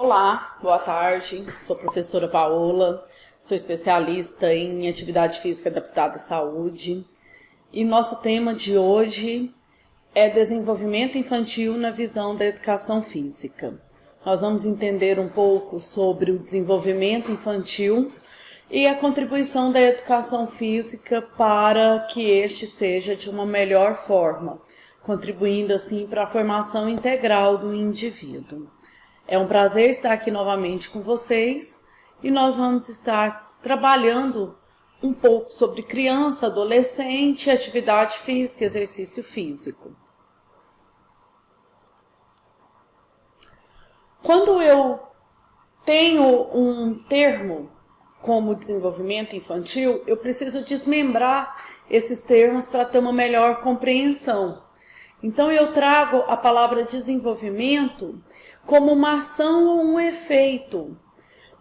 Olá, boa tarde. Sou a professora Paola, sou especialista em atividade física adaptada à saúde. E nosso tema de hoje é desenvolvimento infantil na visão da educação física. Nós vamos entender um pouco sobre o desenvolvimento infantil e a contribuição da educação física para que este seja de uma melhor forma, contribuindo assim para a formação integral do indivíduo. É um prazer estar aqui novamente com vocês e nós vamos estar trabalhando um pouco sobre criança, adolescente, atividade física, exercício físico. Quando eu tenho um termo como desenvolvimento infantil, eu preciso desmembrar esses termos para ter uma melhor compreensão. Então eu trago a palavra desenvolvimento como uma ação ou um efeito,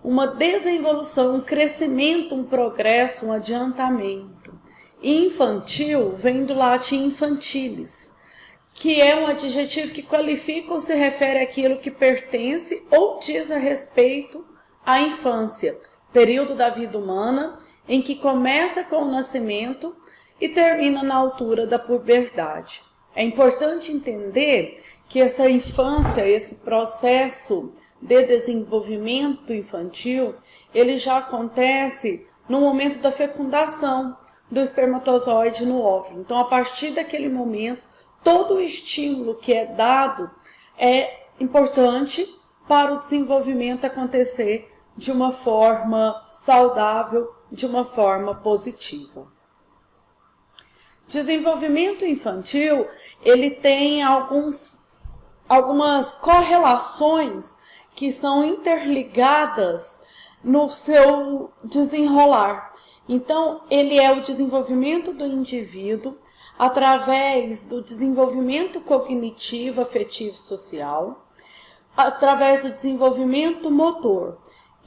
uma desenvolução, um crescimento, um progresso, um adiantamento. E infantil vem do latim infantilis, que é um adjetivo que qualifica ou se refere àquilo que pertence ou diz a respeito à infância, período da vida humana em que começa com o nascimento e termina na altura da puberdade. É importante entender que essa infância, esse processo de desenvolvimento infantil, ele já acontece no momento da fecundação do espermatozoide no óvulo. Então, a partir daquele momento, todo o estímulo que é dado é importante para o desenvolvimento acontecer de uma forma saudável, de uma forma positiva. Desenvolvimento infantil, ele tem algumas correlações que são interligadas no seu desenrolar. Então, ele é o desenvolvimento do indivíduo através do desenvolvimento cognitivo, afetivo e social, através do desenvolvimento motor.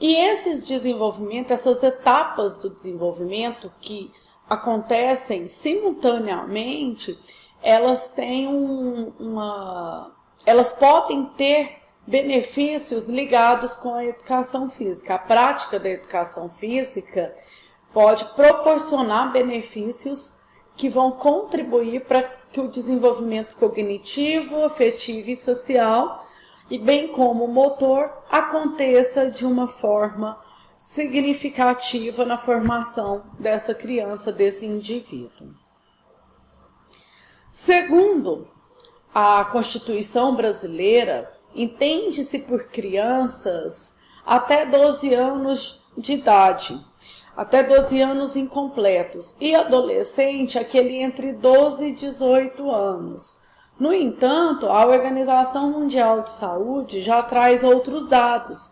E esses desenvolvimentos, essas etapas do desenvolvimento que acontecem simultaneamente, elas têm elas podem ter benefícios ligados com a educação física. A prática da educação física pode proporcionar benefícios que vão contribuir para que o desenvolvimento cognitivo, afetivo e social, e bem como o motor, aconteça de uma forma significativa na formação dessa criança, desse indivíduo. Segundo a Constituição brasileira, entende-se por crianças até 12 anos de idade, até 12 anos incompletos, e adolescente aquele entre 12 e 18 anos. No entanto, a Organização Mundial de Saúde já traz outros dados,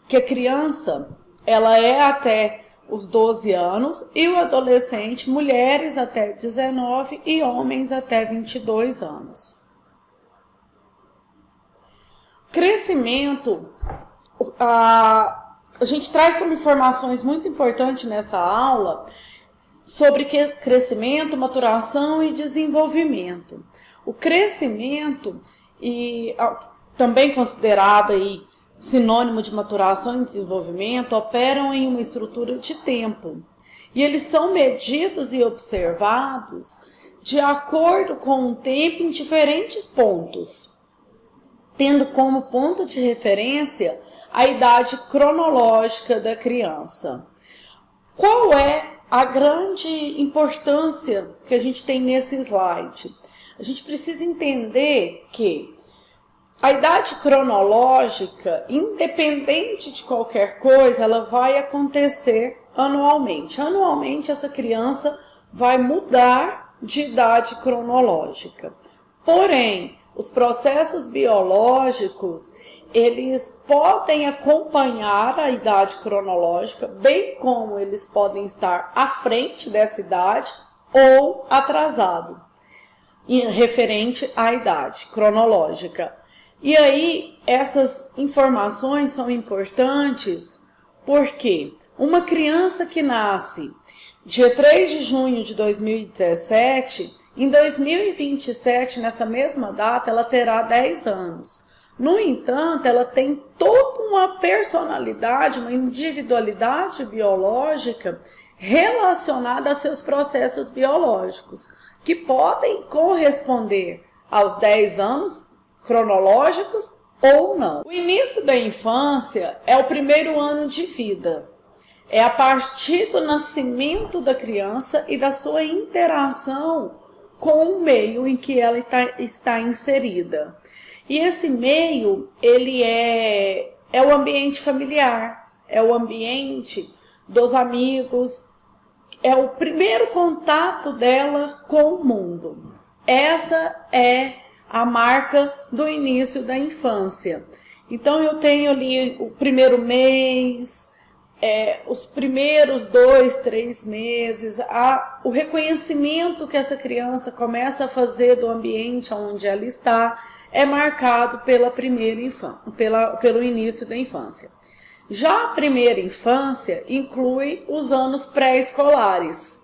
que a criança ela é até os 12 anos e o adolescente, mulheres até 19 e homens até 22 anos. Crescimento, a gente traz como informações muito importantes nessa aula sobre crescimento, maturação e desenvolvimento. O crescimento, e também considerado aí sinônimo de maturação e desenvolvimento, operam em uma estrutura de tempo. E eles são medidos e observados de acordo com o tempo em diferentes pontos, tendo como ponto de referência a idade cronológica da criança. Qual é a grande importância que a gente tem nesse slide? A gente precisa entender que a idade cronológica, independente de qualquer coisa, ela vai acontecer anualmente. Anualmente, essa criança vai mudar de idade cronológica. Porém, os processos biológicos, eles podem acompanhar a idade cronológica, bem como eles podem estar à frente dessa idade ou atrasado, referente à idade cronológica. E aí, essas informações são importantes porque uma criança que nasce dia 3 de junho de 2017, em 2027, nessa mesma data, ela terá 10 anos. No entanto, ela tem toda uma personalidade, uma individualidade biológica relacionada a seus processos biológicos, que podem corresponder aos 10 anos cronológicos ou não. O início da infância é o primeiro ano de vida. É a partir do nascimento da criança e da sua interação com o meio em que ela está inserida. E esse meio, ele é o ambiente familiar, é o ambiente dos amigos, é o primeiro contato dela com o mundo. Essa é a marca do início da infância. Então eu tenho ali o primeiro mês, os primeiros 2, 3 meses, o reconhecimento que essa criança começa a fazer do ambiente onde ela está é marcado pela primeira infância, pelo início da infância. Já a primeira infância inclui os anos pré-escolares.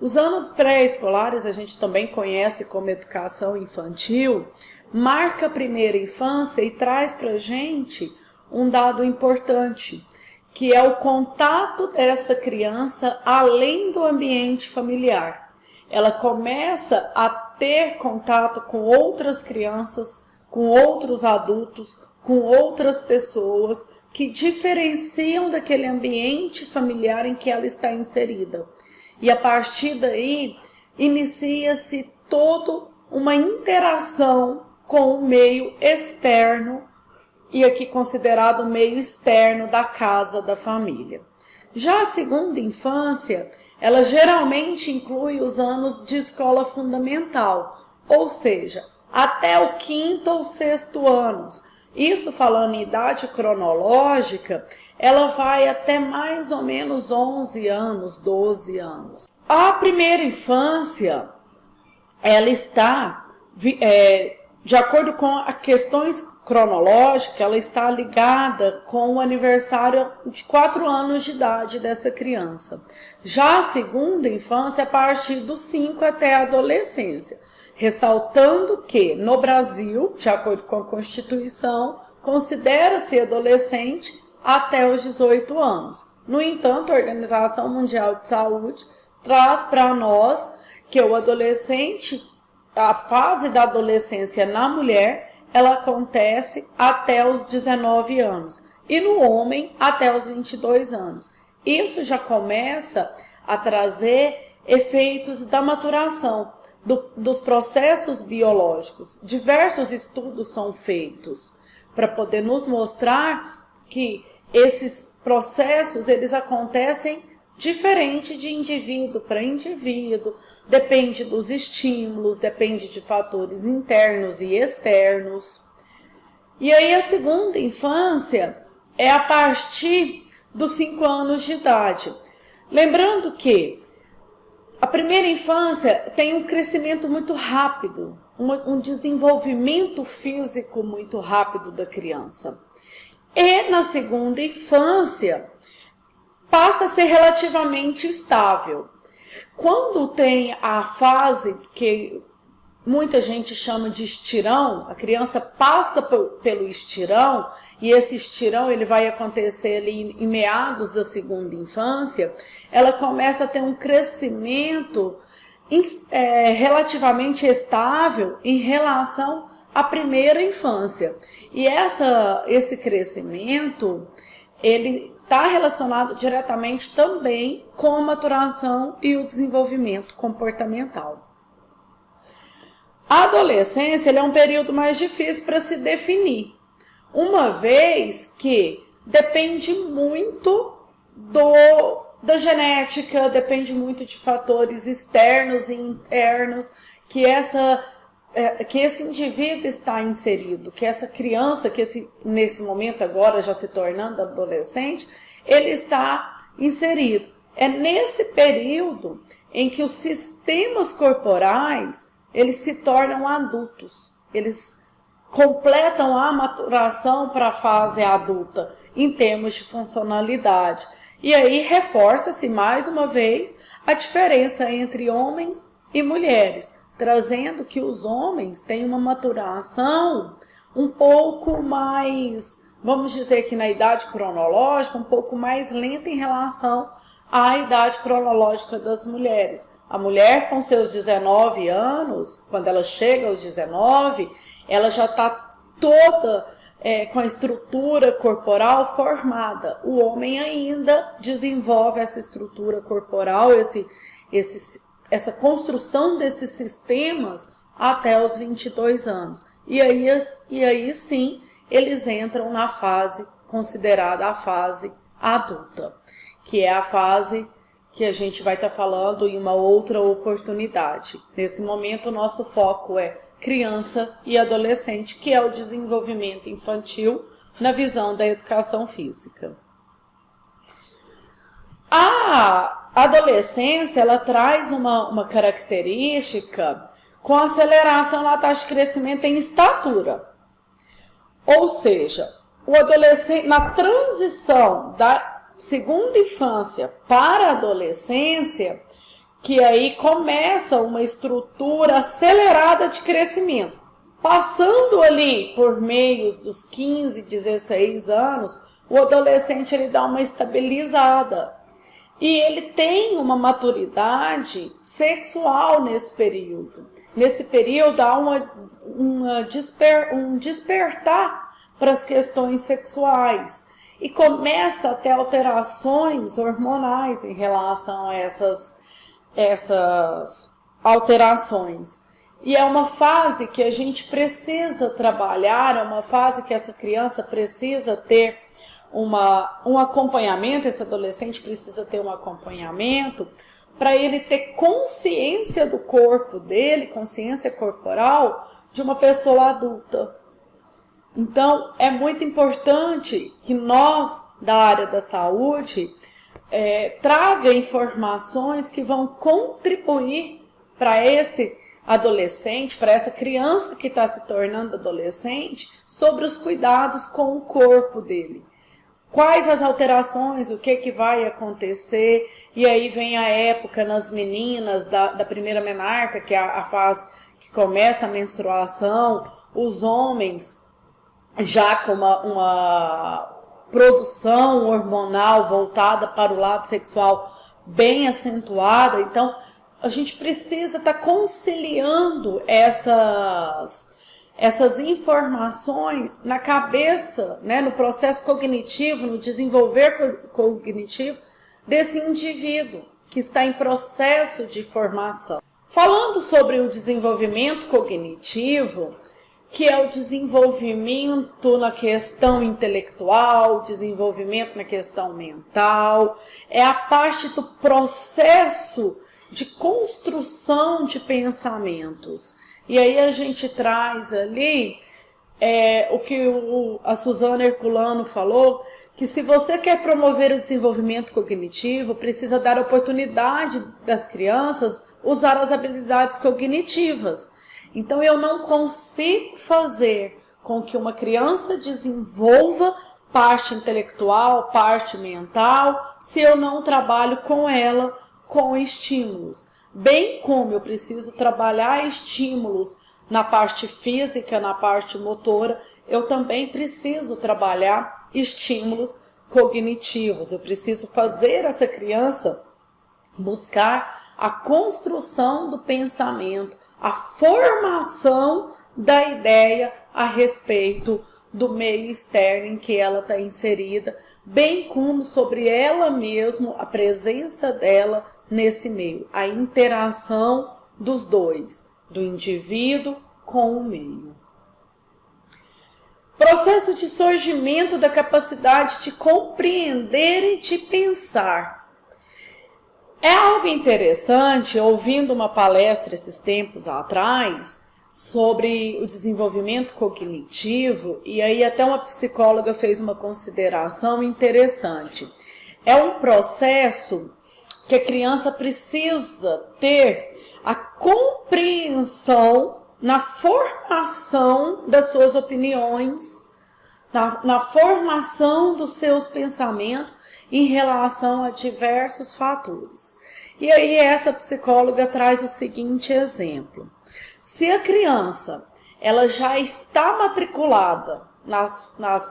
Os anos pré-escolares a gente também conhece como educação infantil, marca a primeira infância e traz para a gente um dado importante, que é o contato dessa criança além do ambiente familiar. Ela começa a ter contato com outras crianças, com outros adultos, com outras pessoas que diferenciam daquele ambiente familiar em que ela está inserida. E a partir daí, inicia-se toda uma interação com o meio externo, e aqui considerado o meio externo da casa, da família. Já a segunda infância, ela geralmente inclui os anos de escola fundamental, ou seja, até o 5º ou 6º ano. Isso falando em idade cronológica, ela vai até mais ou menos 11 anos, 12 anos. A primeira infância, ela está, de acordo com as questões cronológicas, ela está ligada com o aniversário de 4 anos de idade dessa criança. Já a segunda infância é a partir dos 5 até a adolescência. Ressaltando que, no Brasil, de acordo com a Constituição, considera-se adolescente até os 18 anos. No entanto, a Organização Mundial de Saúde traz para nós que o adolescente, a fase da adolescência na mulher, ela acontece até os 19 anos e no homem até os 22 anos. Isso já começa a trazer efeitos da maturação, dos processos biológicos. Diversos estudos são feitos para poder nos mostrar que esses processos eles acontecem diferente de indivíduo para indivíduo, depende dos estímulos, depende de fatores internos e externos. E aí a segunda infância é a partir dos 5 anos de idade. Lembrando que a primeira infância tem um crescimento muito rápido, um desenvolvimento físico muito rápido da criança. E na segunda infância passa a ser relativamente estável. Quando tem a fase que muita gente chama de estirão, a criança passa pelo estirão, e esse estirão ele vai acontecer ali em meados da segunda infância, ela começa a ter um crescimento relativamente estável em relação à primeira infância. E esse crescimento, ele está relacionado diretamente também com a maturação e o desenvolvimento comportamental. A adolescência é um período mais difícil para se definir, uma vez que depende muito da genética, depende muito de fatores externos e internos que esse indivíduo está inserido, que essa criança, nesse momento agora já se tornando adolescente, ele está inserido. É nesse período em que os sistemas corporais eles se tornam adultos, eles completam a maturação para a fase adulta em termos de funcionalidade. E aí reforça-se mais uma vez a diferença entre homens e mulheres, trazendo que os homens têm uma maturação um pouco mais, vamos dizer que na idade cronológica, um pouco mais lenta em relação à idade cronológica das mulheres. A mulher com seus 19 anos, quando ela chega aos 19, ela já está toda com a estrutura corporal formada. O homem ainda desenvolve essa estrutura corporal, essa construção desses sistemas até os 22 anos. E aí sim, eles entram na fase considerada a fase adulta, que é a fase que a gente vai estar falando em uma outra oportunidade. Nesse momento, o nosso foco é criança e adolescente, que é o desenvolvimento infantil na visão da educação física. A adolescência, ela traz uma característica com aceleração na taxa de crescimento em estatura. Ou seja, o adolescente, na transição da segunda infância para a adolescência, que aí começa uma estrutura acelerada de crescimento. Passando ali por meios dos 15, 16 anos, o adolescente ele dá uma estabilizada. E ele tem uma maturidade sexual nesse período. Nesse período há um despertar para as questões sexuais. E começa a ter alterações hormonais em relação a essas alterações. E é uma fase que a gente precisa trabalhar, é uma fase que essa criança precisa ter um acompanhamento, esse adolescente precisa ter um acompanhamento para ele ter consciência do corpo dele, consciência corporal de uma pessoa adulta. Então, é muito importante que nós, da área da saúde, traga informações que vão contribuir para esse adolescente, para essa criança que está se tornando adolescente, sobre os cuidados com o corpo dele. Quais as alterações, o que vai acontecer, e aí vem a época nas meninas da primeira menarca, que é a fase que começa a menstruação, os homens já com uma produção hormonal voltada para o lado sexual bem acentuada. Então, a gente precisa estar conciliando essas informações na cabeça, né, no processo cognitivo, no desenvolver cognitivo desse indivíduo que está em processo de formação. Falando sobre o desenvolvimento cognitivo, que é o desenvolvimento na questão intelectual, desenvolvimento na questão mental, é a parte do processo de construção de pensamentos. E aí a gente traz ali o que a Suzana Herculano falou, que se você quer promover o desenvolvimento cognitivo, precisa dar oportunidade das crianças usar as habilidades cognitivas. Então, eu não consigo fazer com que uma criança desenvolva parte intelectual, parte mental, se eu não trabalho com ela com estímulos. Bem como eu preciso trabalhar estímulos na parte física, na parte motora, eu também preciso trabalhar estímulos cognitivos. Eu preciso fazer essa criança buscar a construção do pensamento, a formação da ideia a respeito do meio externo em que ela está inserida, bem como sobre ela mesma, a presença dela nesse meio, a interação dos dois, do indivíduo com o meio. Processo de surgimento da capacidade de compreender e de pensar. É algo interessante, ouvindo uma palestra esses tempos atrás, sobre o desenvolvimento cognitivo, e aí até uma psicóloga fez uma consideração interessante. É um processo que a criança precisa ter a compreensão na formação das suas opiniões, na formação dos seus pensamentos em relação a diversos fatores. E aí essa psicóloga traz o seguinte exemplo. Se a criança ela já está matriculada nos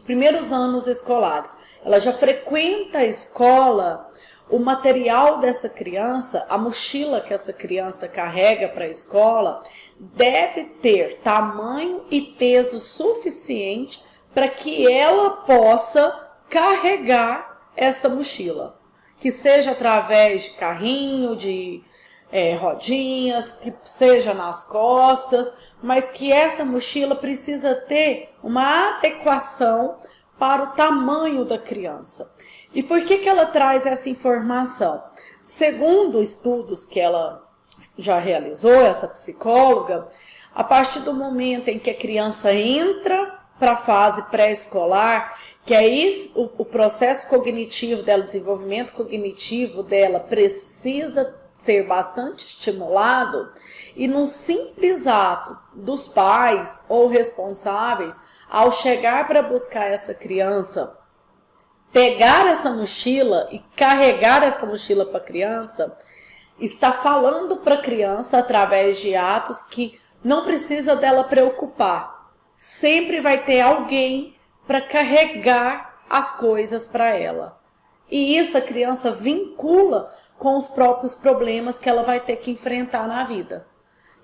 primeiros anos escolares, ela já frequenta a escola, o material dessa criança, a mochila que essa criança carrega para a escola, deve ter tamanho e peso suficiente para que ela possa carregar essa mochila. Que seja através de carrinho, de rodinhas, que seja nas costas, mas que essa mochila precisa ter uma adequação para o tamanho da criança. E por que ela traz essa informação? Segundo estudos que ela já realizou, essa psicóloga, a partir do momento em que a criança entra para a fase pré-escolar, que aí o processo cognitivo dela, o desenvolvimento cognitivo dela precisa ser bastante estimulado, e num simples ato dos pais ou responsáveis, ao chegar para buscar essa criança, pegar essa mochila e carregar essa mochila para a criança, está falando para a criança através de atos que não precisa dela preocupar. Sempre vai ter alguém para carregar as coisas para ela. E isso a criança vincula com os próprios problemas que ela vai ter que enfrentar na vida.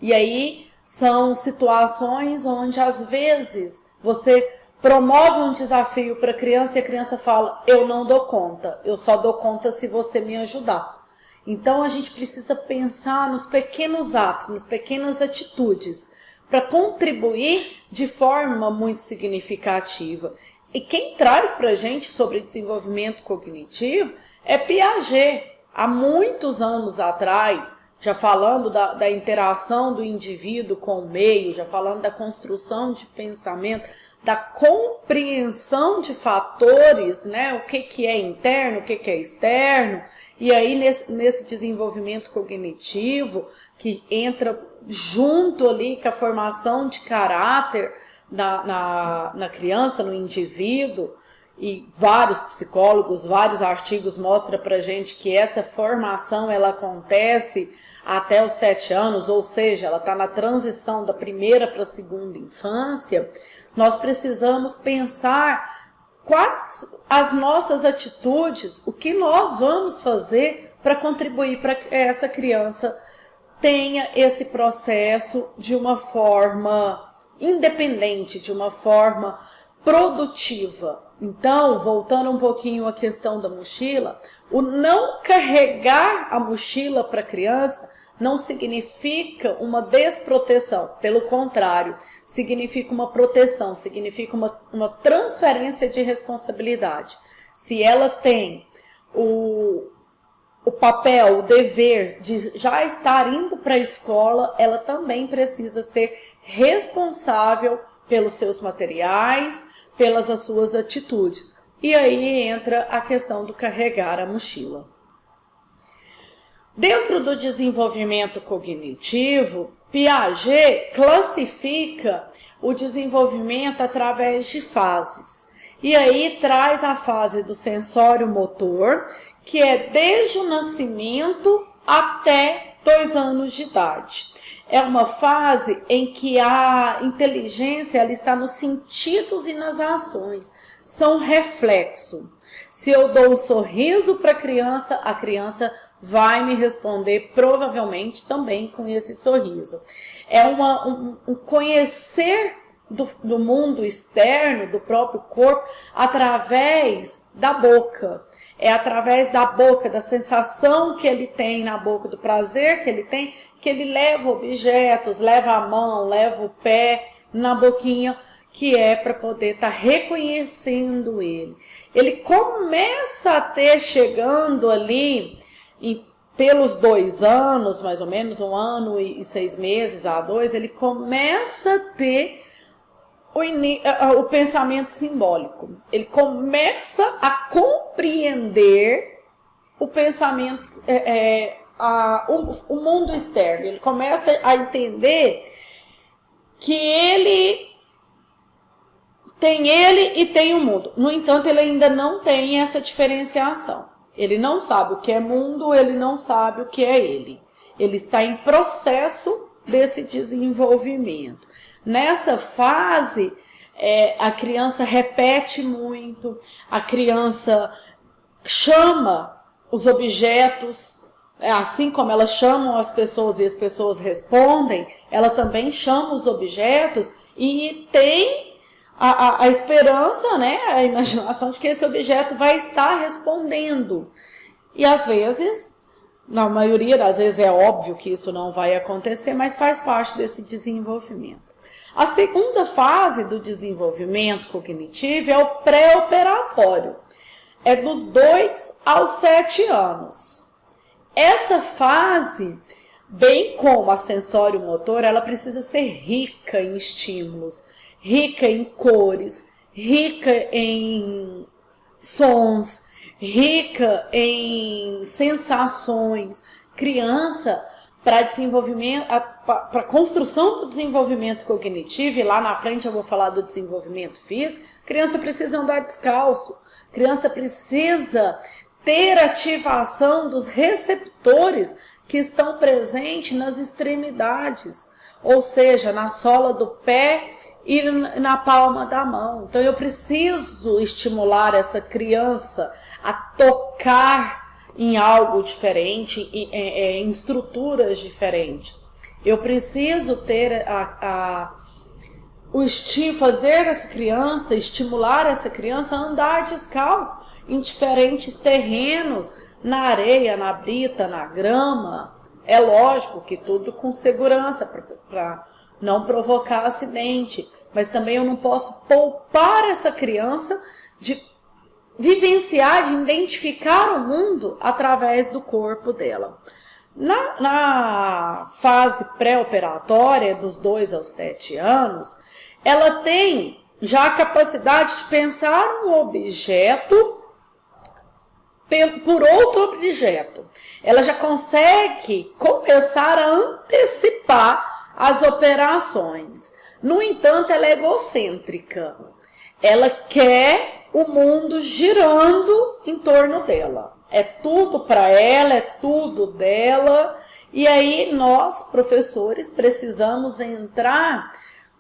E aí são situações onde às vezes você promove um desafio para a criança e a criança fala: eu não dou conta, eu só dou conta se você me ajudar. Então a gente precisa pensar nos pequenos atos, nas pequenas atitudes, para contribuir de forma muito significativa. E quem traz para a gente sobre desenvolvimento cognitivo é Piaget. Há muitos anos atrás, já falando da interação do indivíduo com o meio, já falando da construção de pensamento, da compreensão de fatores, né? O que é interno, o que é externo. E aí, nesse desenvolvimento cognitivo, que entra junto ali com a formação de caráter na criança, no indivíduo, e vários psicólogos, vários artigos mostram pra gente que essa formação ela acontece até os 7 anos, ou seja, ela está na transição da primeira para a segunda infância. Nós precisamos pensar quais as nossas atitudes, o que nós vamos fazer para contribuir para que essa criança tenha esse processo de uma forma independente, de uma forma produtiva. Então, voltando um pouquinho à questão da mochila, o não carregar a mochila para a criança não significa uma desproteção, pelo contrário, significa uma proteção, significa uma transferência de responsabilidade. Se ela tem o papel, o dever de já estar indo para a escola, ela também precisa ser responsável pelos seus materiais, pelas suas atitudes. E aí entra a questão do carregar a mochila. Dentro do desenvolvimento cognitivo, Piaget classifica o desenvolvimento através de fases. E aí traz a fase do sensório motor, que é desde o nascimento até 2 anos de idade. É uma fase em que a inteligência ela está nos sentidos e nas ações. São reflexo. Se eu dou um sorriso para a criança vai me responder provavelmente também com esse sorriso. É um conhecer do mundo externo, do próprio corpo, através da boca. É através da boca, da sensação que ele tem na boca, do prazer que ele tem, que ele leva objetos, leva a mão, leva o pé na boquinha, que é para poder estar reconhecendo ele. Ele começa a ter, chegando ali, pelos 2 anos, mais ou menos, 1 ano e 6 meses a 2, ele começa a ter o pensamento simbólico. Ele começa a compreender o pensamento, o mundo externo. Ele começa a entender que ele e tem o mundo. No entanto, ele ainda não tem essa diferenciação. Ele não sabe o que é mundo, ele não sabe o que é ele. Ele está em processo desse desenvolvimento. Nessa fase, a criança repete muito, a criança chama os objetos, assim como ela chama as pessoas e as pessoas respondem, ela também chama os objetos e tem a esperança, né, a imaginação de que esse objeto vai estar respondendo. E às vezes, na maioria das vezes é óbvio que isso não vai acontecer, mas faz parte desse desenvolvimento. A segunda fase do desenvolvimento cognitivo é o pré-operatório. É dos 2 aos 7 anos. Essa fase, bem como a sensório-motor, ela precisa ser rica em estímulos, rica em cores, rica em sons, rica em sensações. Criança, para desenvolvimento, para construção do desenvolvimento cognitivo, e lá na frente eu vou falar do desenvolvimento físico, criança precisa andar descalço, criança precisa ter ativação dos receptores que estão presentes nas extremidades, ou seja, na sola do pé e na palma da mão. Então eu preciso estimular essa criança a tocar em algo diferente, em estruturas diferentes. Eu preciso ter fazer essa criança, estimular essa criança a andar descalço em diferentes terrenos, na areia, na brita, na grama. É lógico que tudo com segurança, para não provocar acidente, mas também eu não posso poupar essa criança de vivenciar, de identificar o mundo através do corpo dela. Na fase pré-operatória, dos 2 aos 7 anos, ela tem já a capacidade de pensar um objeto por outro objeto. Ela já consegue começar a antecipar as operações. No entanto, ela é egocêntrica. Ela quer o mundo girando em torno dela. É tudo para ela, é tudo dela. E aí nós, professores, precisamos entrar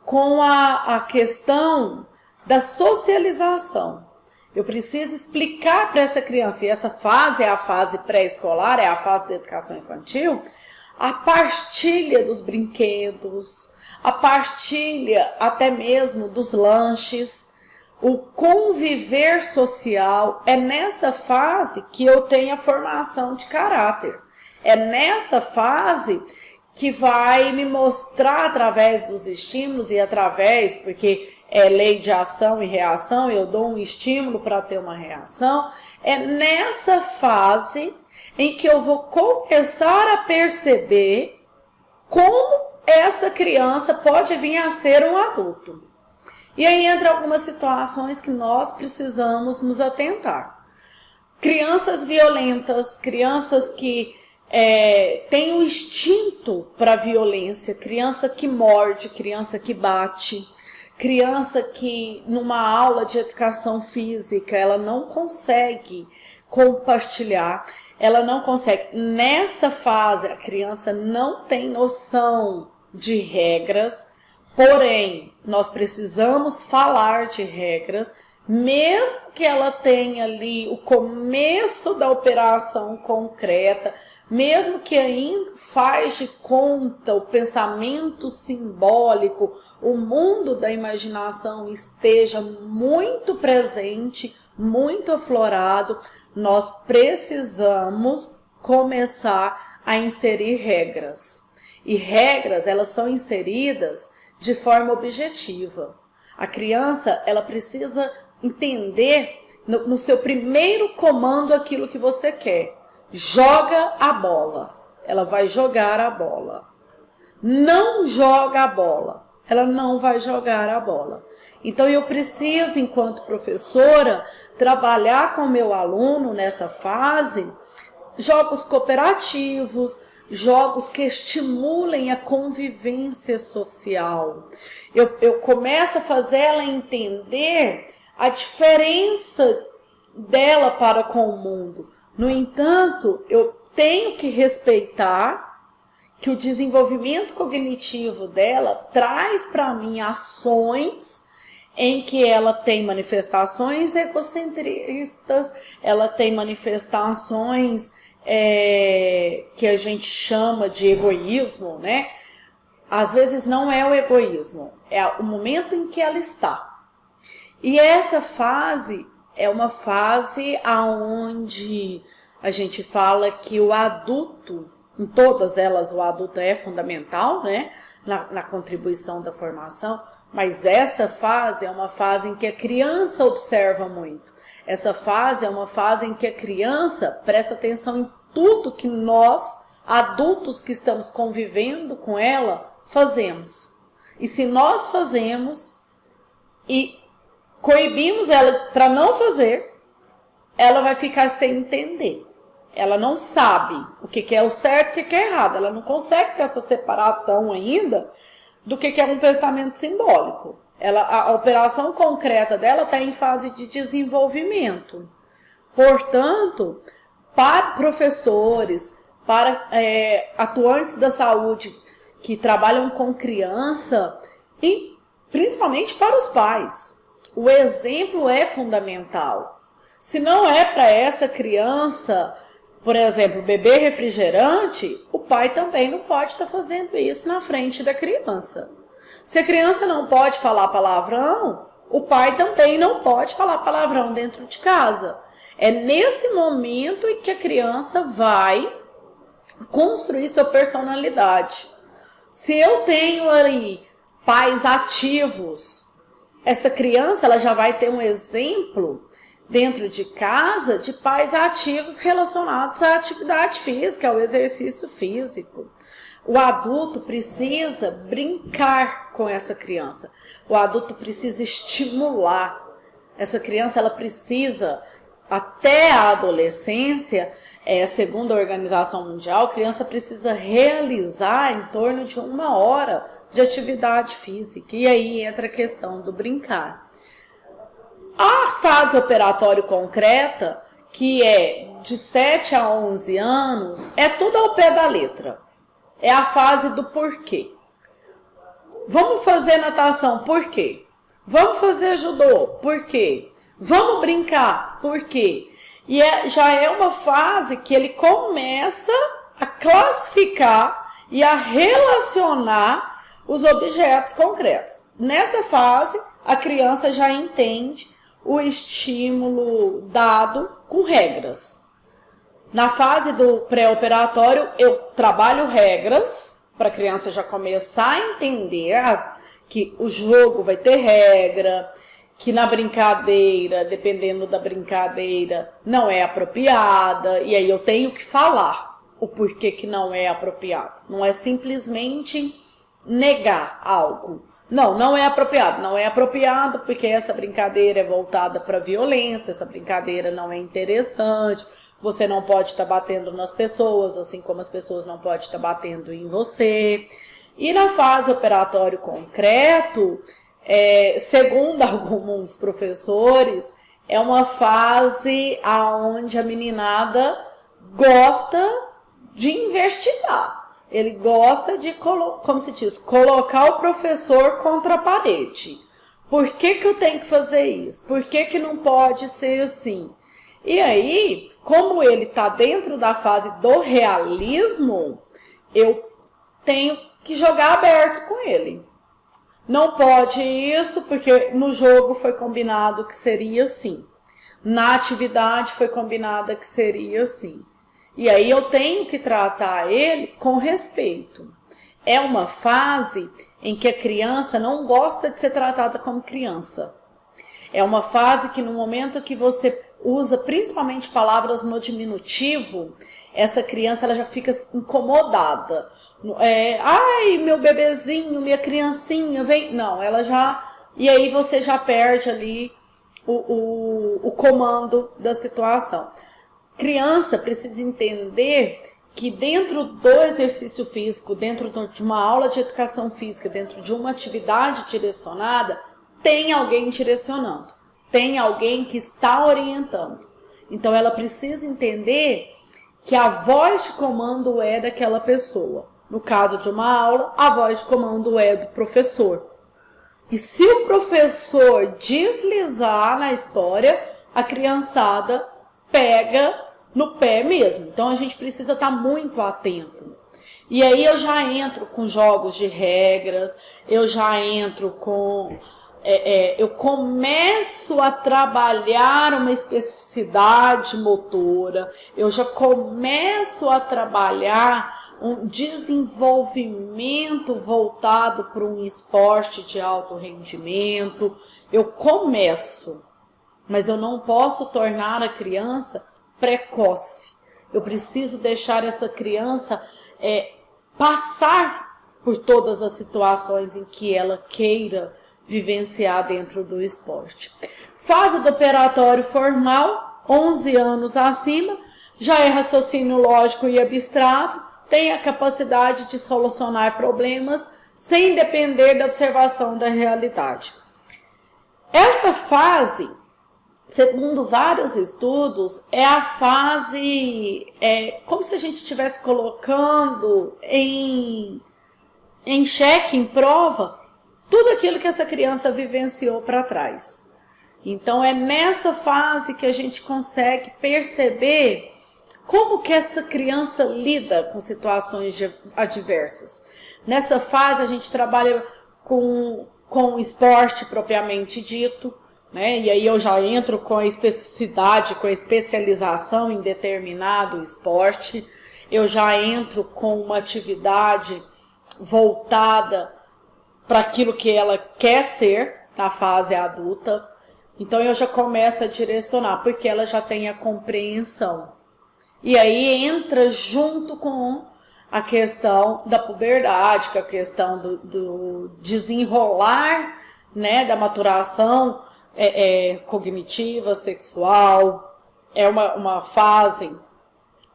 com a questão da socialização. Eu preciso explicar para essa criança, e essa fase é a fase pré-escolar, é a fase da educação infantil, a partilha dos brinquedos, a partilha até mesmo dos lanches, o conviver social. É nessa fase que eu tenho a formação de caráter. É nessa fase que vai me mostrar através dos estímulos e através, porque é lei de ação e reação, eu dou um estímulo para ter uma reação. É nessa fase em que eu vou começar a perceber como essa criança pode vir a ser um adulto. E aí entra algumas situações que nós precisamos nos atentar. Crianças violentas, crianças que têm um instinto para violência, criança que morde, criança que bate, criança que numa aula de educação física ela não consegue compartilhar, ela não consegue. Nessa fase a criança não tem noção de regras, porém nós precisamos falar de regras, mesmo que ela tenha ali o começo da operação concreta, mesmo que ainda faz de conta o pensamento simbólico, o mundo da imaginação esteja muito presente, muito aflorado, nós precisamos começar a inserir regras. E regras, elas são inseridas de forma objetiva. A criança, ela precisa entender no seu primeiro comando aquilo que você quer. Joga a bola. Ela vai jogar a bola. Não joga a bola. Ela não vai jogar a bola. Então eu preciso, enquanto professora, trabalhar com o meu aluno nessa fase, jogos cooperativos, jogos que estimulem a convivência social. Eu começo a fazer ela entender a diferença dela para com o mundo. No entanto, eu tenho que respeitar que o desenvolvimento cognitivo dela traz para mim ações em que ela tem manifestações egocentristas, ela tem manifestações que a gente chama de egoísmo, né? Às vezes não é o egoísmo, é o momento em que ela está. E essa fase é uma fase onde a gente fala que o adulto, em todas elas o adulto é fundamental, né, na contribuição da formação, mas essa fase é uma fase em que a criança observa muito. Essa fase é uma fase em que a criança presta atenção em tudo que nós, adultos que estamos convivendo com ela, fazemos. E se nós fazemos e coibimos ela para não fazer, ela vai ficar sem entender. Ela não sabe o que é o certo e o que é errado. Ela não consegue ter essa separação ainda do que é um pensamento simbólico. A operação concreta dela está em fase de desenvolvimento. Portanto, para professores, para atuantes da saúde que trabalham com criança e principalmente para os pais, o exemplo é fundamental. Se não é para essa criança, por exemplo, beber refrigerante, o pai também não pode estar fazendo isso na frente da criança. Se a criança não pode falar palavrão, o pai também não pode falar palavrão dentro de casa. É nesse momento em que a criança vai construir sua personalidade. Se eu tenho ali pais ativos, essa criança ela já vai ter um exemplo dentro de casa de pais ativos relacionados à atividade física, ao exercício físico. O adulto precisa brincar com essa criança. O adulto precisa estimular. Essa criança ela precisa, até a adolescência, segundo a Organização Mundial, a criança precisa realizar em torno de 1 hora de atividade física. E aí entra a questão do brincar. A fase operatória concreta, que é de 7 a 11 anos, é tudo ao pé da letra. É a fase do porquê. Vamos fazer natação, por quê? Vamos fazer judô, por quê? Vamos brincar, por quê? E já é uma fase que ele começa a classificar e a relacionar os objetos concretos. Nessa fase, a criança já entende o estímulo dado com regras. Na fase do pré-operatório, eu trabalho regras para a criança já começar a entender que o jogo vai ter regra, que na brincadeira, dependendo da brincadeira, não é apropriada, e aí eu tenho que falar o porquê que não é apropriado. Não é simplesmente negar algo. Não é apropriado. Não é apropriado porque essa brincadeira é voltada para violência, essa brincadeira não é interessante, você não pode estar batendo nas pessoas, assim como as pessoas não podem estar batendo em você. E na fase operatório concreto, segundo alguns professores, é uma fase onde a meninada gosta de investigar. Ele gosta de, como se diz, colocar o professor contra a parede. Por que eu tenho que fazer isso? Por que não pode ser assim? E aí, como ele está dentro da fase do realismo, eu tenho que jogar aberto com ele. Não pode isso, porque no jogo foi combinado que seria assim. Na atividade foi combinada que seria assim. E aí eu tenho que tratar ele com respeito. É uma fase em que a criança não gosta de ser tratada como criança. É uma fase que no momento que você usa principalmente palavras no diminutivo, essa criança ela já fica incomodada. Ai, meu bebezinho, minha criancinha, vem. Não, ela já... E aí você já perde ali o comando da situação. Criança precisa entender que dentro do exercício físico, dentro de uma aula de educação física, dentro de uma atividade direcionada, tem alguém direcionando, tem alguém que está orientando. Então ela precisa entender que a voz de comando é daquela pessoa. No caso de uma aula, a voz de comando é do professor. E se o professor deslizar na história, a criançada pega no pé mesmo. Então a gente precisa estar muito atento. E aí eu já entro com jogos de regras, eu já entro com... eu começo a trabalhar uma especificidade motora, eu já começo a trabalhar um desenvolvimento voltado para um esporte de alto rendimento. Eu começo, mas eu não posso tornar a criança precoce. Eu preciso deixar essa criança passar por todas as situações em que ela queira vivenciar dentro do esporte. Fase do operatório formal, 11 anos acima, já é raciocínio lógico e abstrato, tem a capacidade de solucionar problemas sem depender da observação da realidade. Essa fase, segundo vários estudos, é a fase, como se a gente estivesse colocando em xeque, em prova, tudo aquilo que essa criança vivenciou para trás. Então é nessa fase que a gente consegue perceber como que essa criança lida com situações adversas. Nessa fase a gente trabalha com o esporte propriamente dito, né? E aí eu já entro com a especificidade, com a especialização em determinado esporte. Eu já entro com uma atividade voltada para aquilo que ela quer ser na fase adulta. Então eu já começo a direcionar, porque ela já tem a compreensão. E aí entra junto com a questão da puberdade, que é a questão do desenrolar, né, da maturação cognitiva, sexual. É uma fase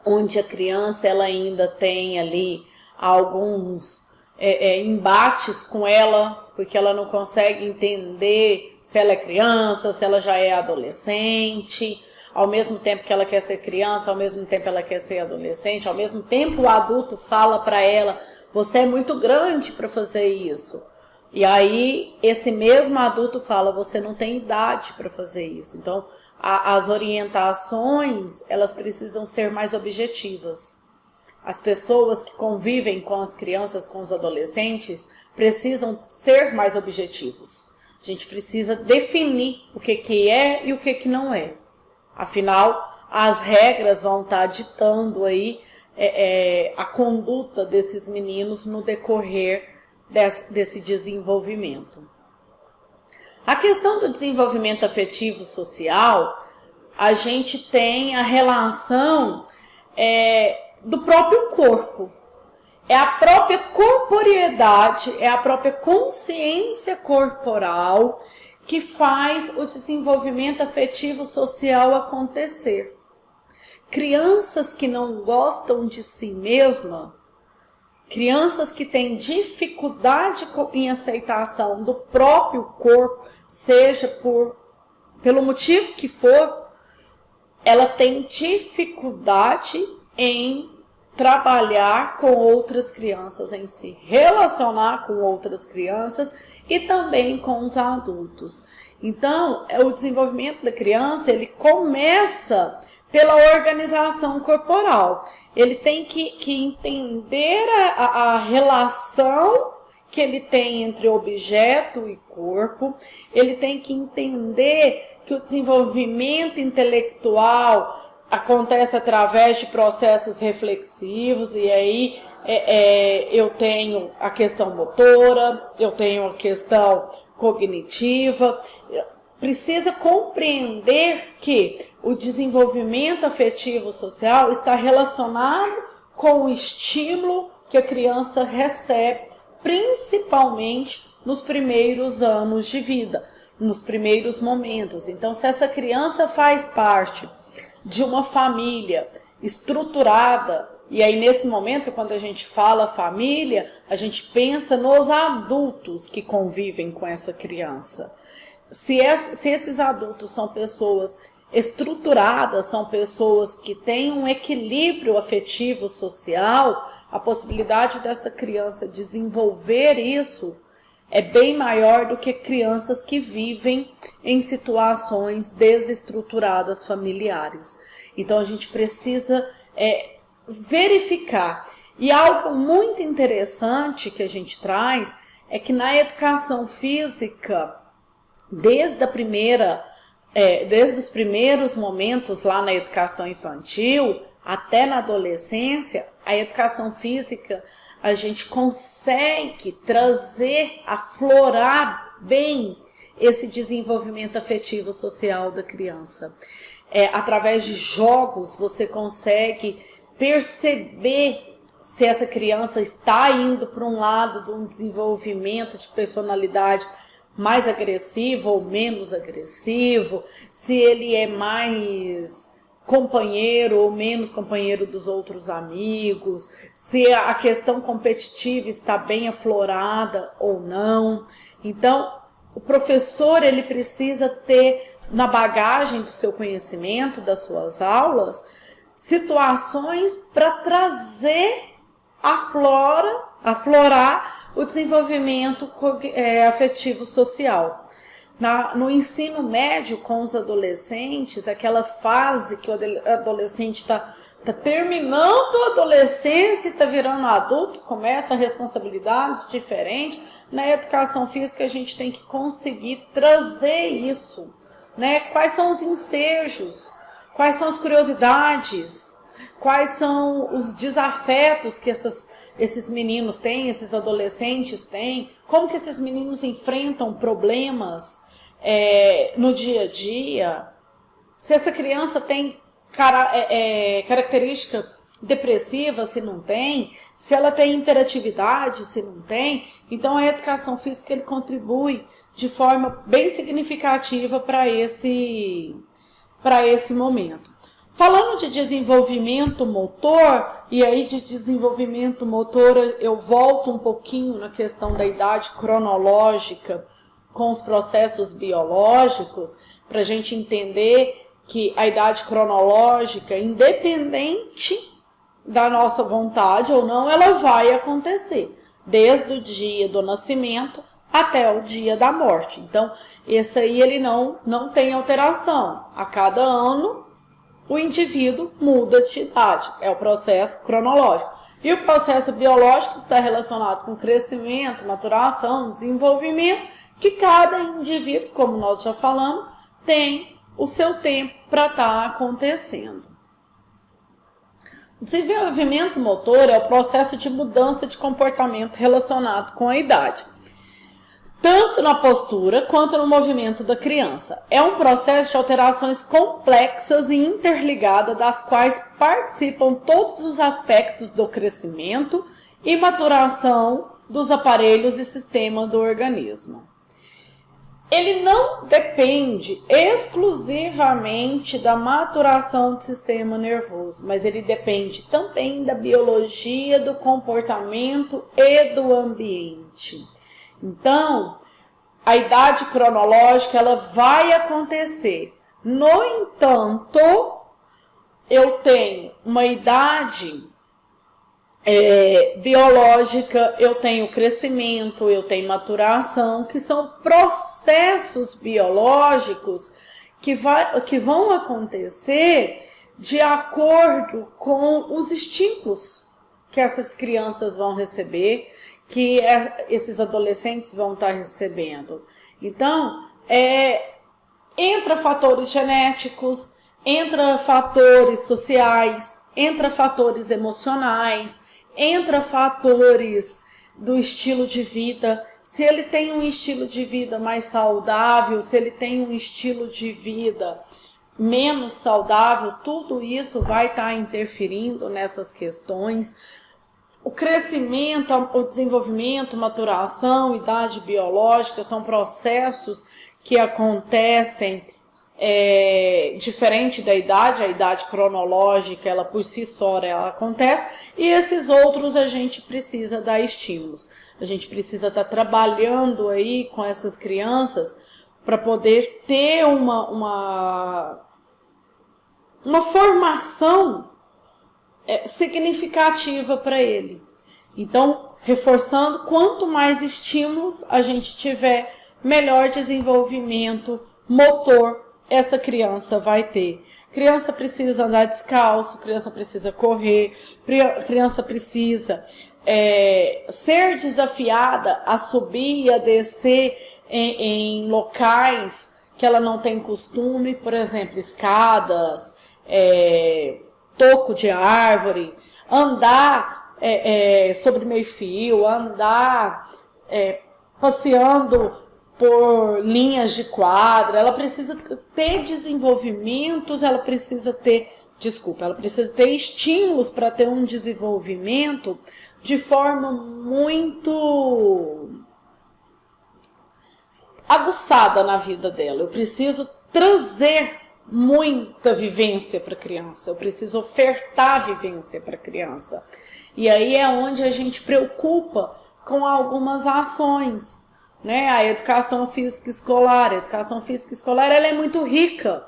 onde a criança ela ainda tem ali alguns embates com ela, porque ela não consegue entender se ela é criança, se ela já é adolescente. Ao mesmo tempo que ela quer ser criança, ao mesmo tempo ela quer ser adolescente, ao mesmo tempo o adulto fala para ela, você é muito grande para fazer isso. E aí esse mesmo adulto fala, você não tem idade para fazer isso. Então as orientações, elas precisam ser mais objetivas. As pessoas que convivem com as crianças, com os adolescentes, precisam ser mais objetivos. A gente precisa definir o que é e o que não é. Afinal, as regras vão estar ditando aí a conduta desses meninos no decorrer desse desenvolvimento. A questão do desenvolvimento afetivo social, a gente tem a relação do próprio corpo. É a própria corporeidade, é a própria consciência corporal que faz o desenvolvimento afetivo social acontecer. Crianças que não gostam de si mesma, crianças que têm dificuldade em aceitação do próprio corpo, seja pelo motivo que for, ela tem dificuldade em trabalhar com outras crianças, em se relacionar com outras crianças e também com os adultos. Então, o desenvolvimento da criança, ele começa pela organização corporal. Ele tem que entender a relação que ele tem entre objeto e corpo. Ele tem que entender que o desenvolvimento intelectual acontece através de processos reflexivos, e aí eu tenho a questão motora, eu tenho a questão cognitiva. Precisa compreender que o desenvolvimento afetivo social está relacionado com o estímulo que a criança recebe, principalmente nos primeiros anos de vida, nos primeiros momentos. Então, se essa criança faz parte de uma família estruturada, e aí nesse momento, quando a gente fala família, a gente pensa nos adultos que convivem com essa criança. Se esses adultos são pessoas estruturadas, são pessoas que têm um equilíbrio afetivo social, a possibilidade dessa criança desenvolver isso é bem maior do que crianças que vivem em situações desestruturadas familiares. Então a gente precisa verificar. E algo muito interessante que a gente traz é que na educação física, desde os primeiros momentos lá na educação infantil até na adolescência, a educação física a gente consegue trazer, aflorar bem esse desenvolvimento afetivo social da criança. Através de jogos você consegue perceber se essa criança está indo para um lado de um desenvolvimento de personalidade mais agressivo ou menos agressivo, se ele é mais companheiro ou menos companheiro dos outros amigos, se a questão competitiva está bem aflorada ou não. Então, o professor ele precisa ter na bagagem do seu conhecimento, das suas aulas, situações para trazer aflorar o desenvolvimento afetivo social. No ensino médio com os adolescentes, aquela fase que o adolescente está terminando a adolescência e está virando adulto, começa responsabilidades diferentes. Na educação física a gente tem que conseguir trazer isso, né? Quais são os ensejos, quais são as curiosidades, quais são os desafetos que esses meninos têm, esses adolescentes têm, como que esses meninos enfrentam problemas no dia a dia, se essa criança tem característica depressiva, se não tem, se ela tem hiperatividade, se não tem. Então a educação física ele contribui de forma bem significativa para esse momento. Falando de desenvolvimento motor, e aí de desenvolvimento motor eu volto um pouquinho na questão da idade cronológica com os processos biológicos, para a gente entender que a idade cronológica, independente da nossa vontade ou não, ela vai acontecer, desde o dia do nascimento até o dia da morte. Então, esse aí ele não tem alteração. A cada ano, o indivíduo muda de idade, é o processo cronológico. E o processo biológico está relacionado com crescimento, maturação, desenvolvimento, que cada indivíduo, como nós já falamos, tem o seu tempo para estar acontecendo. O desenvolvimento motor é o processo de mudança de comportamento relacionado com a idade, tanto na postura quanto no movimento da criança. É um processo de alterações complexas e interligadas, das quais participam todos os aspectos do crescimento e maturação dos aparelhos e sistemas do organismo. Ele não depende exclusivamente da maturação do sistema nervoso, mas ele depende também da biologia, do comportamento e do ambiente. Então, a idade cronológica ela vai acontecer. No entanto, eu tenho uma idade biológica, eu tenho crescimento, eu tenho maturação, que são processos biológicos que vão acontecer de acordo com os estímulos que essas crianças vão receber, que esses adolescentes vão estar recebendo. Então, entra fatores genéticos, entra fatores sociais, entra fatores emocionais, entra fatores do estilo de vida. Se ele tem um estilo de vida mais saudável, se ele tem um estilo de vida menos saudável, tudo isso vai estar interferindo nessas questões. O crescimento, o desenvolvimento, maturação, idade biológica são processos que acontecem diferente da idade. A idade cronológica, ela por si só, ela acontece, e esses outros a gente precisa dar estímulos. A gente precisa estar trabalhando aí com essas crianças para poder ter uma uma formação significativa para ele. Então, reforçando, quanto mais estímulos a gente tiver, melhor desenvolvimento motor essa criança vai ter. Criança precisa andar descalço, criança precisa correr, criança precisa ser desafiada a subir e a descer em locais que ela não tem costume, por exemplo, escadas, toco de árvore, andar sobre meio fio, andar passeando por linhas de quadra. Ela precisa ter desenvolvimentos, ela precisa ter estímulos para ter um desenvolvimento de forma muito aguçada na vida dela. Eu preciso trazer muita vivência para a criança, eu preciso ofertar vivência para a criança. E aí é onde a gente preocupa com algumas ações, né? A educação física escolar, ela é muito rica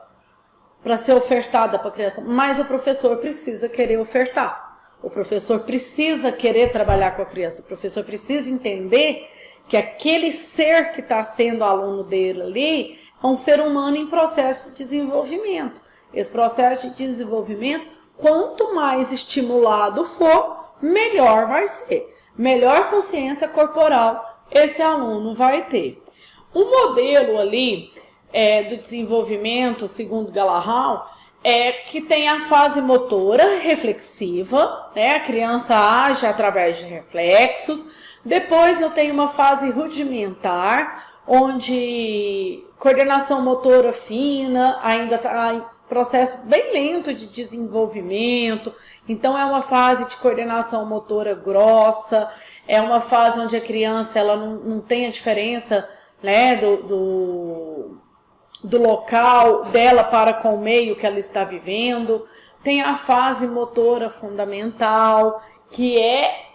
para ser ofertada para a criança, mas o professor precisa querer ofertar. O professor precisa querer trabalhar com a criança, o professor precisa entender que aquele ser que está sendo aluno dele ali é um ser humano em processo de desenvolvimento. Esse processo de desenvolvimento, quanto mais estimulado for, melhor vai ser. Melhor consciência corporal esse aluno vai ter. O modelo ali do desenvolvimento, segundo Gallagher, que tem a fase motora reflexiva, né? A criança age através de reflexos. Depois eu tenho uma fase rudimentar, onde coordenação motora fina ainda está em processo bem lento de desenvolvimento. Então é uma fase de coordenação motora grossa, é uma fase onde a criança ela não tem a diferença, né, do local dela para com o meio que ela está vivendo. Tem a fase motora fundamental, que é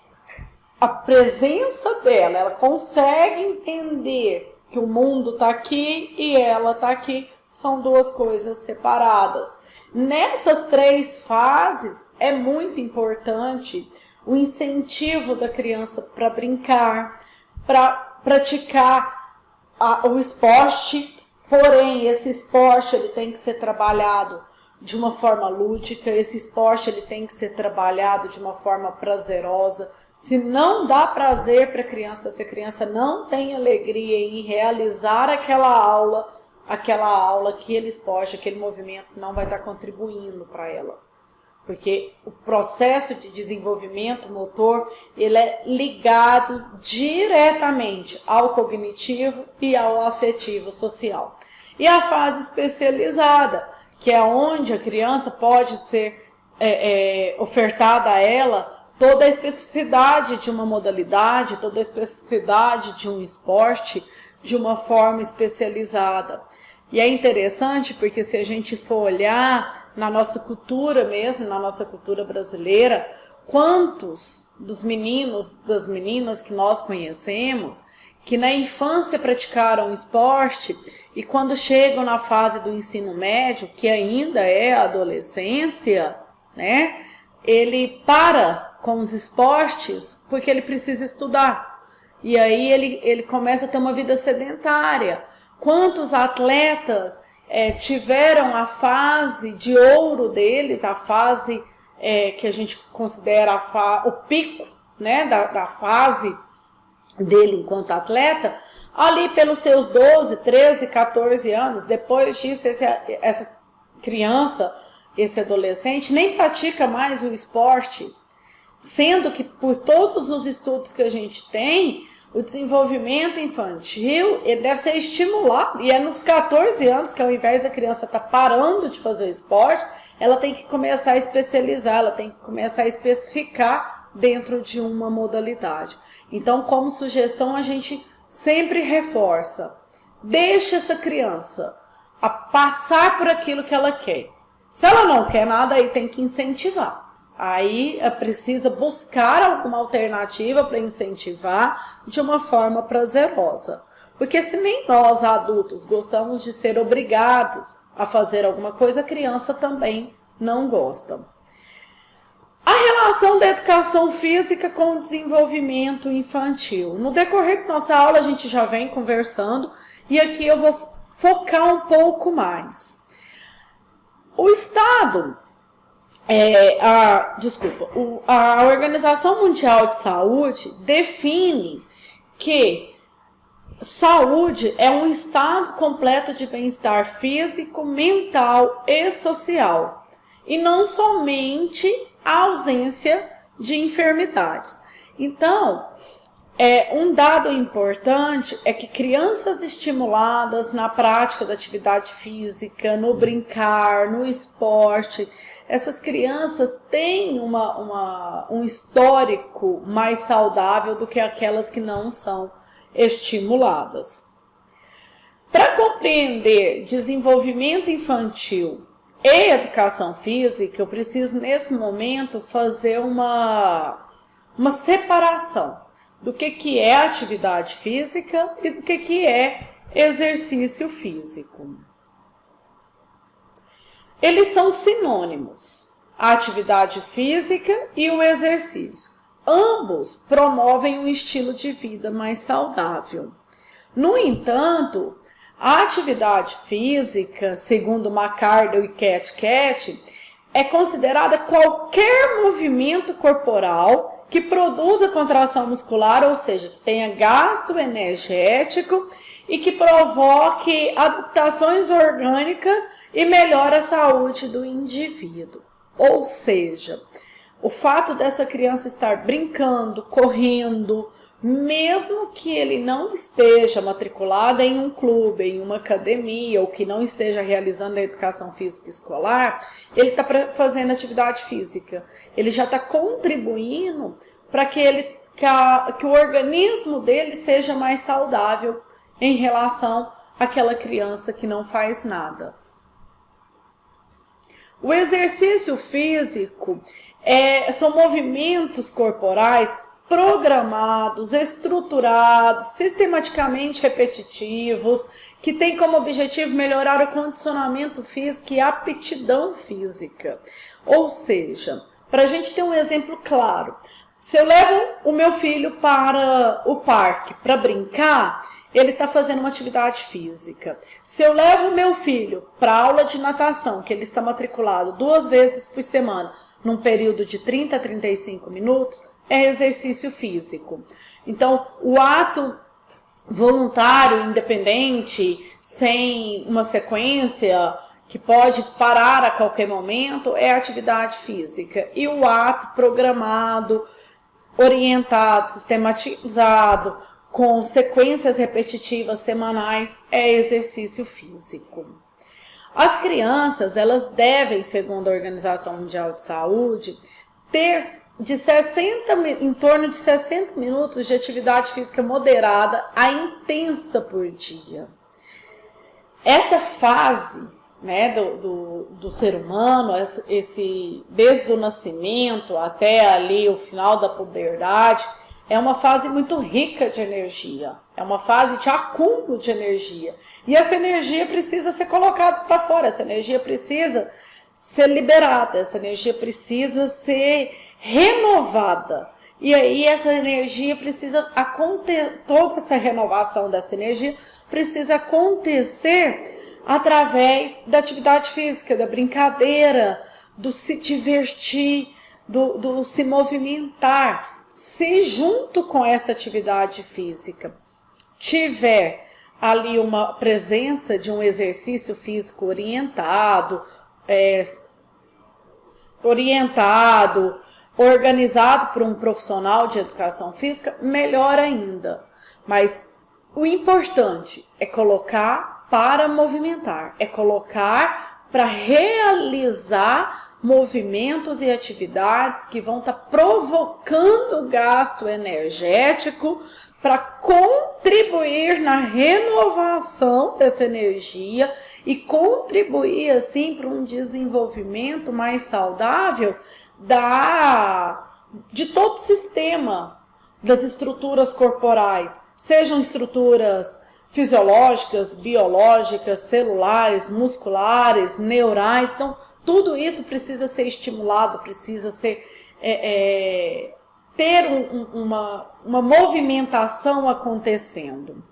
a presença dela, ela consegue entender que o mundo está aqui e ela está aqui, são duas coisas separadas. Nessas três fases é muito importante o incentivo da criança para brincar, para praticar o esporte, porém esse esporte ele tem que ser trabalhado de uma forma lúdica, esse esporte ele tem que ser trabalhado de uma forma prazerosa. Se não dá prazer para a criança, se a criança não tem alegria em realizar aquela aula, aquele esporte, aquele movimento não vai estar contribuindo para ela. Porque o processo de desenvolvimento motor, ele é ligado diretamente ao cognitivo e ao afetivo social. E a fase especializada, que é onde a criança pode ser ofertada a ela toda a especificidade de uma modalidade, toda a especificidade de um esporte de uma forma especializada. E é interessante porque se a gente for olhar na nossa cultura mesmo, na nossa cultura brasileira, quantos dos meninos, das meninas que nós conhecemos, que na infância praticaram esporte e quando chegam na fase do ensino médio, que ainda é a adolescência, né, ele para com os esportes porque ele precisa estudar. E aí ele começa a ter uma vida sedentária. Quantos atletas tiveram a fase de ouro deles, a fase que a gente considera o pico, né, da fase dele enquanto atleta, ali pelos seus 12, 13, 14 anos. Depois disso, essa criança, esse adolescente, nem pratica mais o esporte, sendo que por todos os estudos que a gente tem, o desenvolvimento infantil ele deve ser estimulado, e é nos 14 anos que ao invés da criança estar parando de fazer o esporte, ela tem que começar a especializar, ela tem que começar a especificar dentro de uma modalidade. Então, como sugestão, a gente sempre reforça, deixa essa criança a passar por aquilo que ela quer. Se ela não quer nada, aí tem que incentivar. Aí precisa buscar alguma alternativa para incentivar de uma forma prazerosa. Porque se nem nós, adultos, gostamos de ser obrigados a fazer alguma coisa, a criança também não gosta. A relação da educação física com o desenvolvimento infantil. No decorrer da nossa aula a gente já vem conversando e aqui eu vou focar um pouco mais. O Estado, a Organização Mundial de Saúde define que saúde é um estado completo de bem-estar físico, mental e social, e não somente a ausência de enfermidades. Então, um dado importante é que crianças estimuladas na prática da atividade física, no brincar, no esporte, essas crianças têm um histórico mais saudável do que aquelas que não são estimuladas. Para compreender desenvolvimento infantil e educação física, eu preciso nesse momento fazer uma separação do que é atividade física e do que é exercício físico. Eles são sinônimos, a atividade física e o exercício. Ambos promovem um estilo de vida mais saudável. No entanto, a atividade física, segundo McArdle e Cathcart, é considerada qualquer movimento corporal que produza contração muscular, ou seja, que tenha gasto energético e que provoque adaptações orgânicas e melhore a saúde do indivíduo. Ou seja, o fato dessa criança estar brincando, correndo, mesmo que ele não esteja matriculado em um clube, em uma academia, ou que não esteja realizando a educação física escolar, ele está fazendo atividade física. Ele já está contribuindo para que o organismo dele seja mais saudável em relação àquela criança que não faz nada. O exercício físico são movimentos corporais programados, estruturados, sistematicamente repetitivos, que têm como objetivo melhorar o condicionamento físico e a aptidão física. Ou seja, para a gente ter um exemplo claro, se eu levo o meu filho para o parque para brincar, ele está fazendo uma atividade física. Se eu levo o meu filho para aula de natação, que ele está matriculado 2 vezes por semana, num período de 30 a 35 minutos, é exercício físico. Então, o ato voluntário, independente, sem uma sequência que pode parar a qualquer momento, é atividade física. E o ato programado, orientado, sistematizado, com sequências repetitivas semanais, é exercício físico. As crianças, elas devem, segundo a Organização Mundial de Saúde, ter em torno de 60 minutos de atividade física moderada a intensa por dia. Essa fase, né, do ser humano, desde o nascimento até ali o final da puberdade, é uma fase muito rica de energia, é uma fase de acúmulo de energia. E essa energia precisa ser colocada para fora, essa energia precisa ser liberada, essa energia precisa ser renovada. E aí essa energia precisa acontecer, toda essa renovação dessa energia precisa acontecer através da atividade física, da brincadeira, do se divertir, do se movimentar. Se junto com essa atividade física tiver ali uma presença de um exercício físico organizado por um profissional de educação física, melhor ainda. Mas o importante é colocar para movimentar, é colocar para realizar movimentos e atividades que vão estar provocando gasto energético para contribuir na renovação dessa energia e contribuir assim para um desenvolvimento mais saudável de todo o sistema das estruturas corporais, sejam estruturas fisiológicas, biológicas, celulares, musculares, neurais. Então, tudo isso precisa ser estimulado, precisa ser ter uma movimentação acontecendo.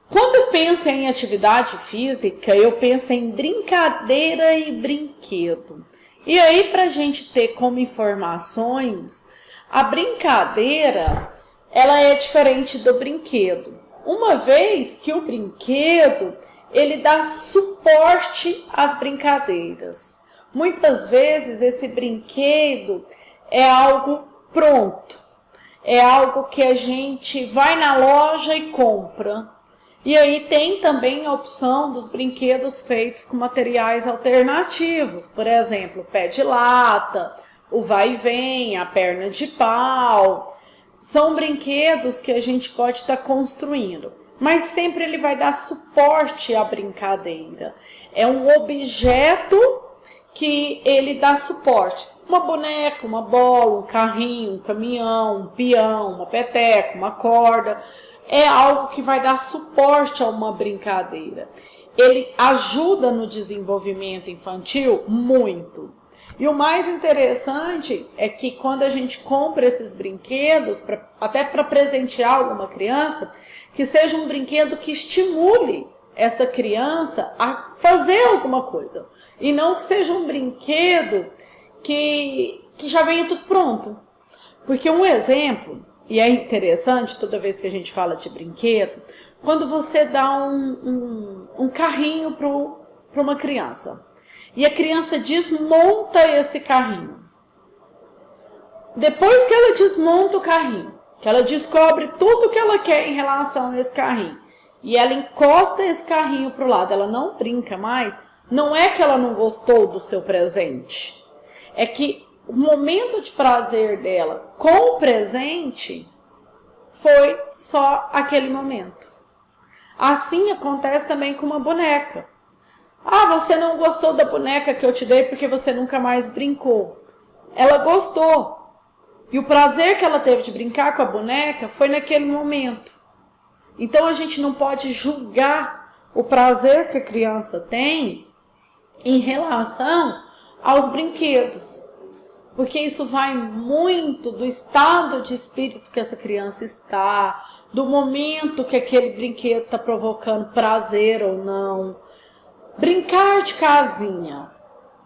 Quando eu penso em atividade física, eu penso em brincadeira e brinquedo. E aí, para a gente ter como informações, a brincadeira, ela é diferente do brinquedo. Uma vez que o brinquedo, ele dá suporte às brincadeiras. Muitas vezes esse brinquedo é algo pronto, é algo que a gente vai na loja e compra. E aí tem também a opção dos brinquedos feitos com materiais alternativos, por exemplo, pé de lata, o vai e vem, a perna de pau. São brinquedos que a gente pode estar construindo, mas sempre ele vai dar suporte à brincadeira. É um objeto que ele dá suporte. Uma boneca, uma bola, um carrinho, um caminhão, um peão, uma peteca, uma corda. É algo que vai dar suporte a uma brincadeira. Ele ajuda no desenvolvimento infantil muito. E o mais interessante é que quando a gente compra esses brinquedos, até para presentear alguma criança, que seja um brinquedo que estimule essa criança a fazer alguma coisa. E não que seja um brinquedo que já venha tudo pronto. Porque um exemplo, e é interessante toda vez que a gente fala de brinquedo, quando você dá um carrinho para uma criança e a criança desmonta esse carrinho. Depois que ela desmonta o carrinho, que ela descobre tudo que ela quer em relação a esse carrinho, e ela encosta esse carrinho para o lado, ela não brinca mais, não é que ela não gostou do seu presente, é que o momento de prazer dela com o presente foi só aquele momento. Assim acontece também com uma boneca. Ah, você não gostou da boneca que eu te dei porque você nunca mais brincou. Ela gostou. E o prazer que ela teve de brincar com a boneca foi naquele momento. Então a gente não pode julgar o prazer que a criança tem em relação aos brinquedos. Porque isso vai muito do estado de espírito que essa criança está, do momento que aquele brinquedo está provocando prazer ou não. Brincar de casinha.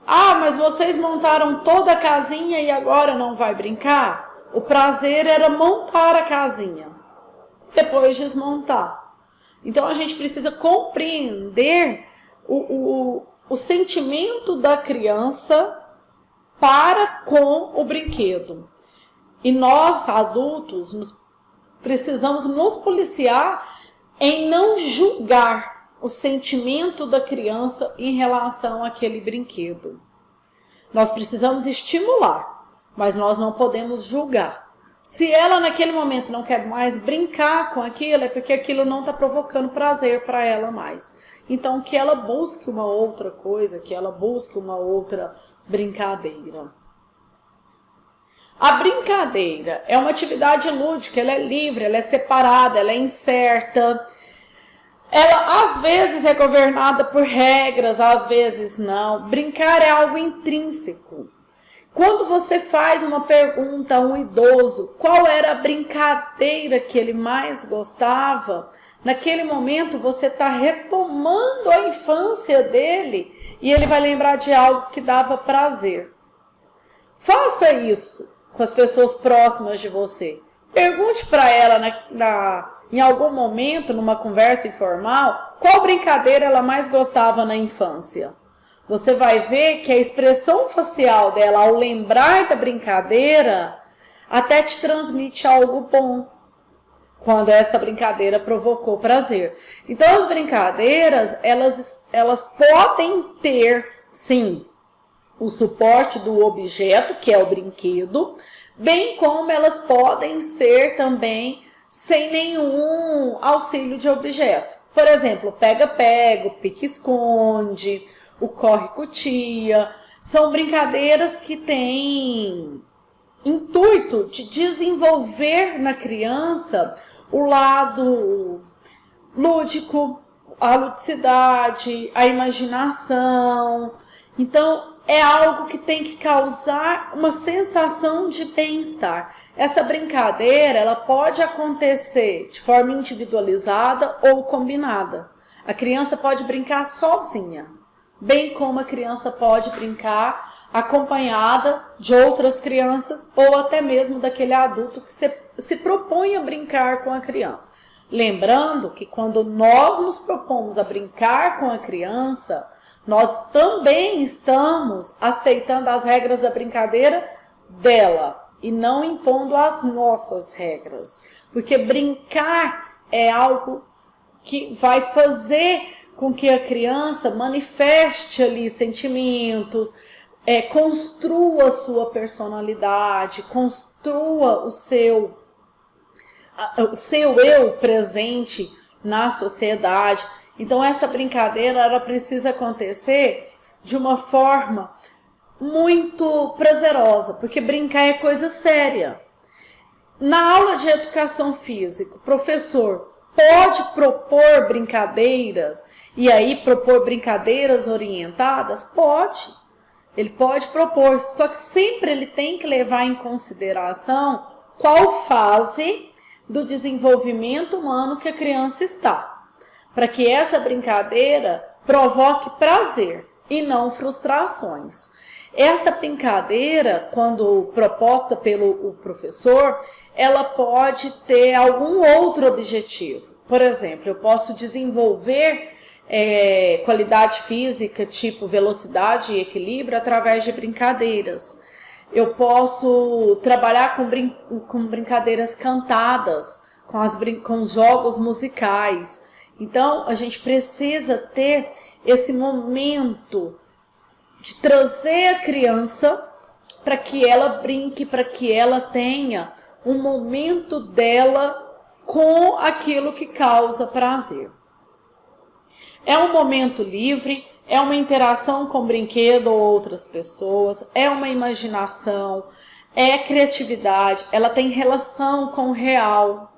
Ah, mas vocês montaram toda a casinha e agora não vai brincar? O prazer era montar a casinha, depois desmontar. Então a gente precisa compreender o sentimento da criança para com o brinquedo. E nós, adultos, precisamos nos policiar em não julgar o sentimento da criança em relação àquele brinquedo. Nós precisamos estimular, mas nós não podemos julgar. Se ela naquele momento não quer mais brincar com aquilo, é porque aquilo não está provocando prazer para ela mais. Então que ela busque uma outra coisa, que ela busque uma outra brincadeira. A brincadeira é uma atividade lúdica, ela é livre, ela é separada, ela é incerta. Ela às vezes é governada por regras, às vezes não. Brincar é algo intrínseco. Quando você faz uma pergunta a um idoso, qual era a brincadeira que ele mais gostava? Naquele momento você está retomando a infância dele e ele vai lembrar de algo que dava prazer. Faça isso com as pessoas próximas de você. Pergunte para ela em algum momento, numa conversa informal, qual brincadeira ela mais gostava na infância. Você vai ver que a expressão facial dela, ao lembrar da brincadeira, até te transmite algo bom, quando essa brincadeira provocou prazer. Então, as brincadeiras, elas podem ter, sim, o suporte do objeto, que é o brinquedo, bem como elas podem ser também sem nenhum auxílio de objeto. Por exemplo, pega-pega, pique-esconde, o corre-cutia, são brincadeiras que têm intuito de desenvolver na criança o lado lúdico, a ludicidade, a imaginação. Então, é algo que tem que causar uma sensação de bem-estar. Essa brincadeira, ela pode acontecer de forma individualizada ou combinada. A criança pode brincar sozinha, bem como a criança pode brincar acompanhada de outras crianças ou até mesmo daquele adulto que se propõe a brincar com a criança. Lembrando que quando nós nos propomos a brincar com a criança, nós também estamos aceitando as regras da brincadeira dela e não impondo as nossas regras. Porque brincar é algo que vai fazer com que a criança manifeste ali sentimentos, construa a sua personalidade, construa o seu eu presente na sociedade. Então essa brincadeira ela precisa acontecer de uma forma muito prazerosa, porque brincar é coisa séria. Na aula de educação física, o professor pode propor brincadeiras, e aí propor brincadeiras orientadas? Pode. Ele pode propor, só que sempre ele tem que levar em consideração qual fase do desenvolvimento humano que a criança está, para que essa brincadeira provoque prazer e não frustrações. Essa brincadeira, quando proposta pelo professor, ela pode ter algum outro objetivo. Por exemplo, eu posso desenvolver qualidade física, tipo velocidade e equilíbrio, através de brincadeiras. Eu posso trabalhar com brincadeiras cantadas, com os jogos musicais. Então, a gente precisa ter esse momento de trazer a criança para que ela brinque, para que ela tenha um momento dela com aquilo que causa prazer. É um momento livre, é uma interação com o brinquedo ou outras pessoas, é uma imaginação, é criatividade, ela tem relação com o real.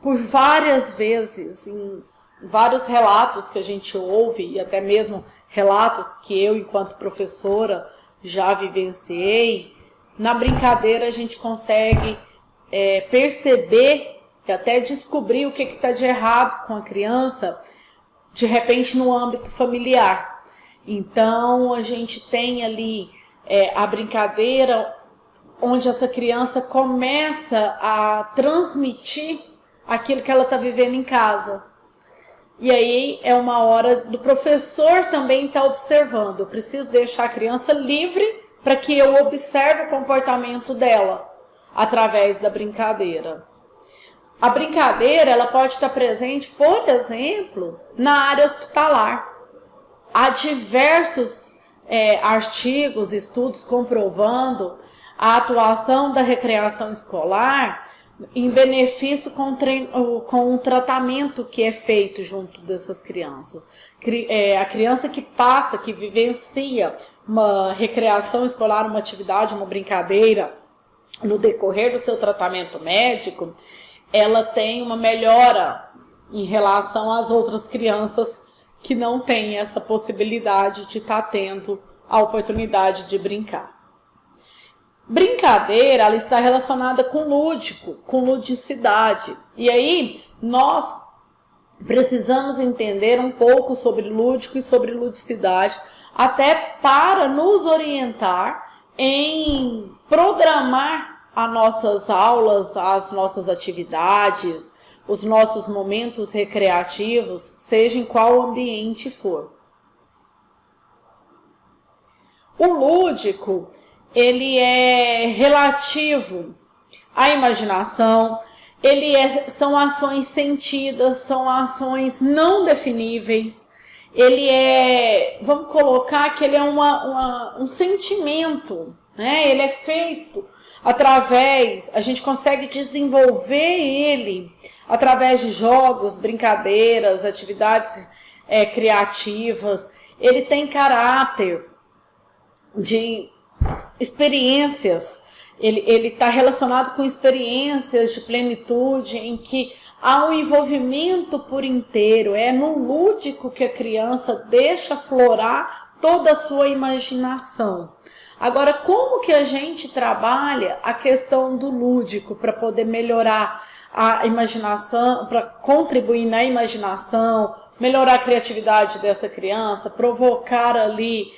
Por várias vezes, em vários relatos que a gente ouve, e até mesmo relatos que eu, enquanto professora, já vivenciei, na brincadeira a gente consegue perceber e até descobrir o que está de errado com a criança, de repente no âmbito familiar. Então a gente tem ali a brincadeira onde essa criança começa a transmitir aquilo que ela está vivendo em casa. E aí é uma hora do professor também estar observando. Eu preciso deixar a criança livre para que eu observe o comportamento dela através da brincadeira. A brincadeira ela pode estar presente, por exemplo, na área hospitalar. Há diversos artigos, estudos comprovando a atuação da recreação escolar em benefício com o tratamento que é feito junto dessas crianças. A criança que vivencia uma recreação escolar, uma atividade, uma brincadeira, no decorrer do seu tratamento médico, ela tem uma melhora em relação às outras crianças que não têm essa possibilidade de estar tendo a oportunidade de brincar. Brincadeira, ela está relacionada com lúdico, com ludicidade. E aí, nós precisamos entender um pouco sobre lúdico e sobre ludicidade, até para nos orientar em programar as nossas aulas, as nossas atividades, os nossos momentos recreativos, seja em qual ambiente for. O lúdico, ele é relativo à imaginação, são ações sentidas, são ações não definíveis, vamos colocar que ele é um sentimento, né? Ele é feito a gente consegue desenvolver ele através de jogos, brincadeiras, atividades criativas. Ele tem caráter de experiências, ele está relacionado com experiências de plenitude em que há um envolvimento por inteiro, é no lúdico que a criança deixa aflorar toda a sua imaginação. Agora, como que a gente trabalha a questão do lúdico para poder melhorar a imaginação, para contribuir na imaginação, melhorar a criatividade dessa criança, provocar ali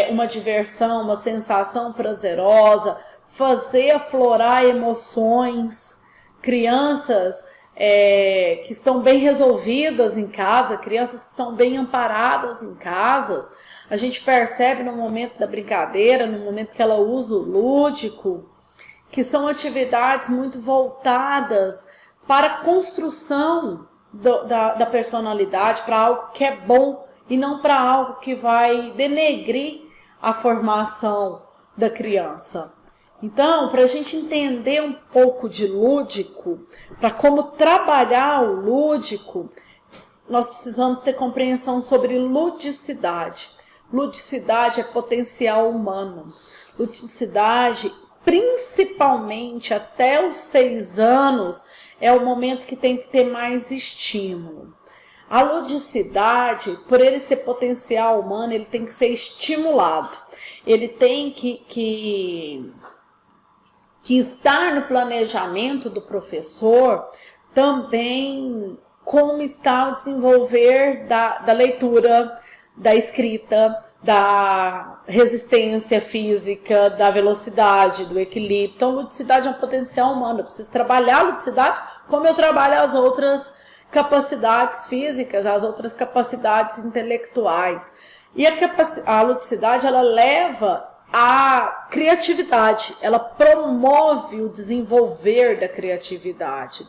uma diversão, uma sensação prazerosa, fazer aflorar emoções, crianças que estão bem resolvidas em casa, crianças que estão bem amparadas em casa. A gente percebe no momento da brincadeira, no momento que ela usa o lúdico, que são atividades muito voltadas para a construção da personalidade, para algo que é bom e não para algo que vai denegrir a formação da criança. Então, para a gente entender um pouco de lúdico, para como trabalhar o lúdico, nós precisamos ter compreensão sobre ludicidade. Ludicidade é potencial humano. Ludicidade, principalmente até os 6 anos, é o momento que tem que ter mais estímulo. A ludicidade, por ele ser potencial humano, ele tem que ser estimulado. Ele tem que estar no planejamento do professor também como está o desenvolver da leitura, da escrita, da resistência física, da velocidade, do equilíbrio. Então, ludicidade é um potencial humano. Eu preciso trabalhar a ludicidade como eu trabalho as outras capacidades físicas, as outras capacidades intelectuais. E a ludicidade, ela leva a criatividade, ela promove o desenvolver da criatividade.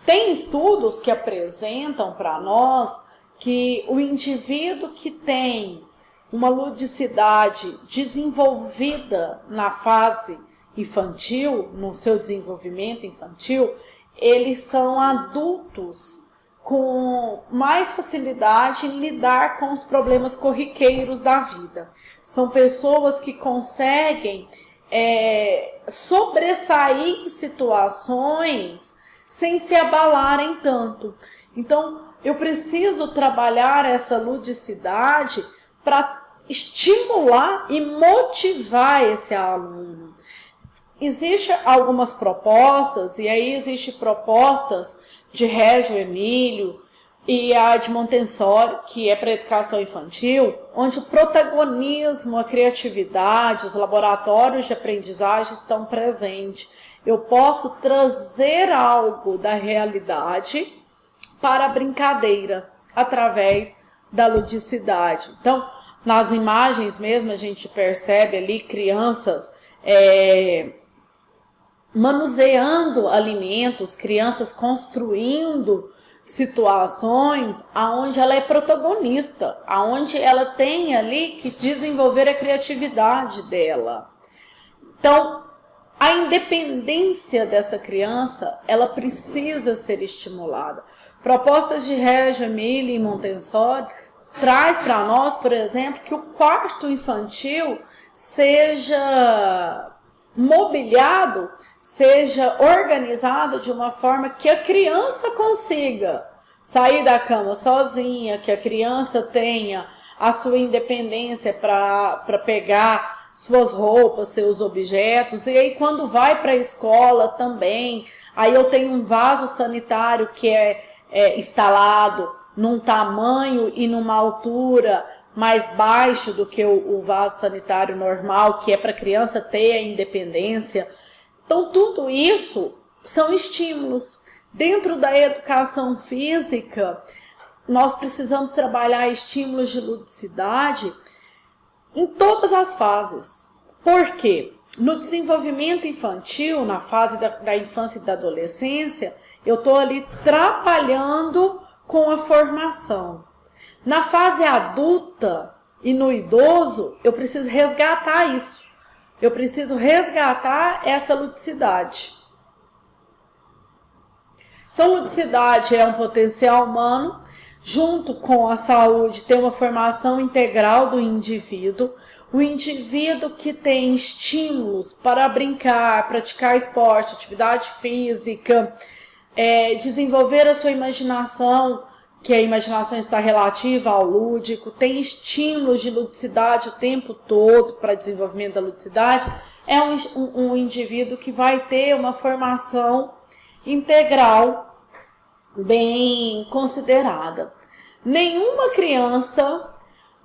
Tem estudos que apresentam para nós que o indivíduo que tem uma ludicidade desenvolvida na fase infantil, no seu desenvolvimento infantil, eles são adultos com mais facilidade em lidar com os problemas corriqueiros da vida. São pessoas que conseguem sobressair em situações sem se abalarem tanto. Então, eu preciso trabalhar essa ludicidade para estimular e motivar esse aluno. Existem algumas propostas, e aí existem propostas de Reggio Emílio e a de Montessori, que é para educação infantil, onde o protagonismo, a criatividade, os laboratórios de aprendizagem estão presentes. Eu posso trazer algo da realidade para a brincadeira, através da ludicidade. Então, nas imagens mesmo, a gente percebe ali crianças manuseando alimentos, crianças construindo situações aonde ela é protagonista, aonde ela tem ali que desenvolver a criatividade dela. Então, a independência dessa criança, ela precisa ser estimulada. Propostas de Reggio Emílio e Montessori traz para nós, por exemplo, que o quarto infantil seja mobiliado, seja organizado de uma forma que a criança consiga sair da cama sozinha, que a criança tenha a sua independência para pegar suas roupas, seus objetos, e aí quando vai para a escola também, aí eu tenho um vaso sanitário que é instalado num tamanho e numa altura mais baixo do que o vaso sanitário normal, que é para a criança ter a independência. Então, tudo isso são estímulos. Dentro da educação física, nós precisamos trabalhar estímulos de ludicidade em todas as fases. Por quê? No desenvolvimento infantil, na fase da infância e da adolescência, eu estou ali trabalhando com a formação. Na fase adulta e no idoso, eu preciso resgatar isso. Eu preciso resgatar essa ludicidade. Então, ludicidade é um potencial humano, junto com a saúde, tem uma formação integral do indivíduo. O indivíduo que tem estímulos para brincar, praticar esporte, atividade física, desenvolver a sua imaginação, que a imaginação está relativa ao lúdico, tem estímulos de ludicidade o tempo todo para desenvolvimento da ludicidade, é um indivíduo que vai ter uma formação integral bem considerada. Nenhuma criança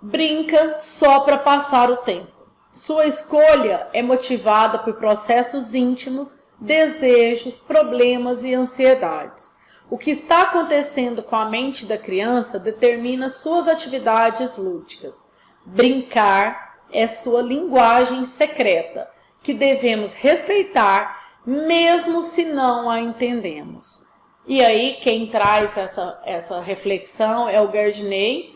brinca só para passar o tempo. Sua escolha é motivada por processos íntimos, desejos, problemas e ansiedades. O que está acontecendo com a mente da criança determina suas atividades lúdicas. Brincar é sua linguagem secreta, que devemos respeitar, mesmo se não a entendemos. E aí, quem traz essa reflexão é o Gardner,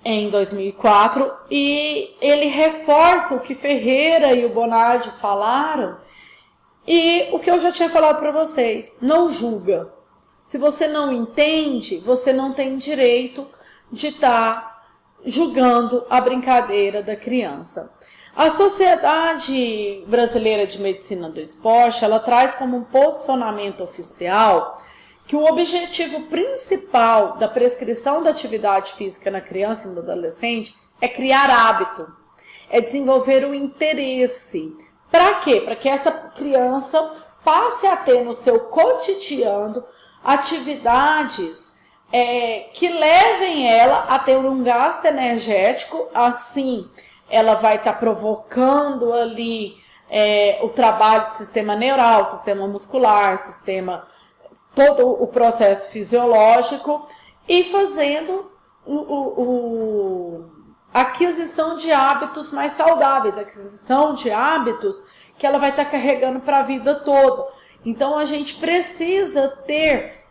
em 2004, e ele reforça o que Ferreira e o Bonardi falaram, e o que eu já tinha falado para vocês: não julga. Se você não entende, você não tem direito de estar julgando a brincadeira da criança. A Sociedade Brasileira de Medicina do Esporte, ela traz como um posicionamento oficial que o objetivo principal da prescrição da atividade física na criança e no adolescente é criar hábito, é desenvolver o interesse. Para quê? Para que essa criança passe a ter no seu cotidiano atividades que levem ela a ter um gasto energético. Assim ela vai estar provocando ali o trabalho do sistema neural, sistema muscular, todo o processo fisiológico, e fazendo a aquisição de hábitos mais saudáveis, a aquisição de hábitos que ela vai estar carregando para a vida toda. Então a gente precisa ter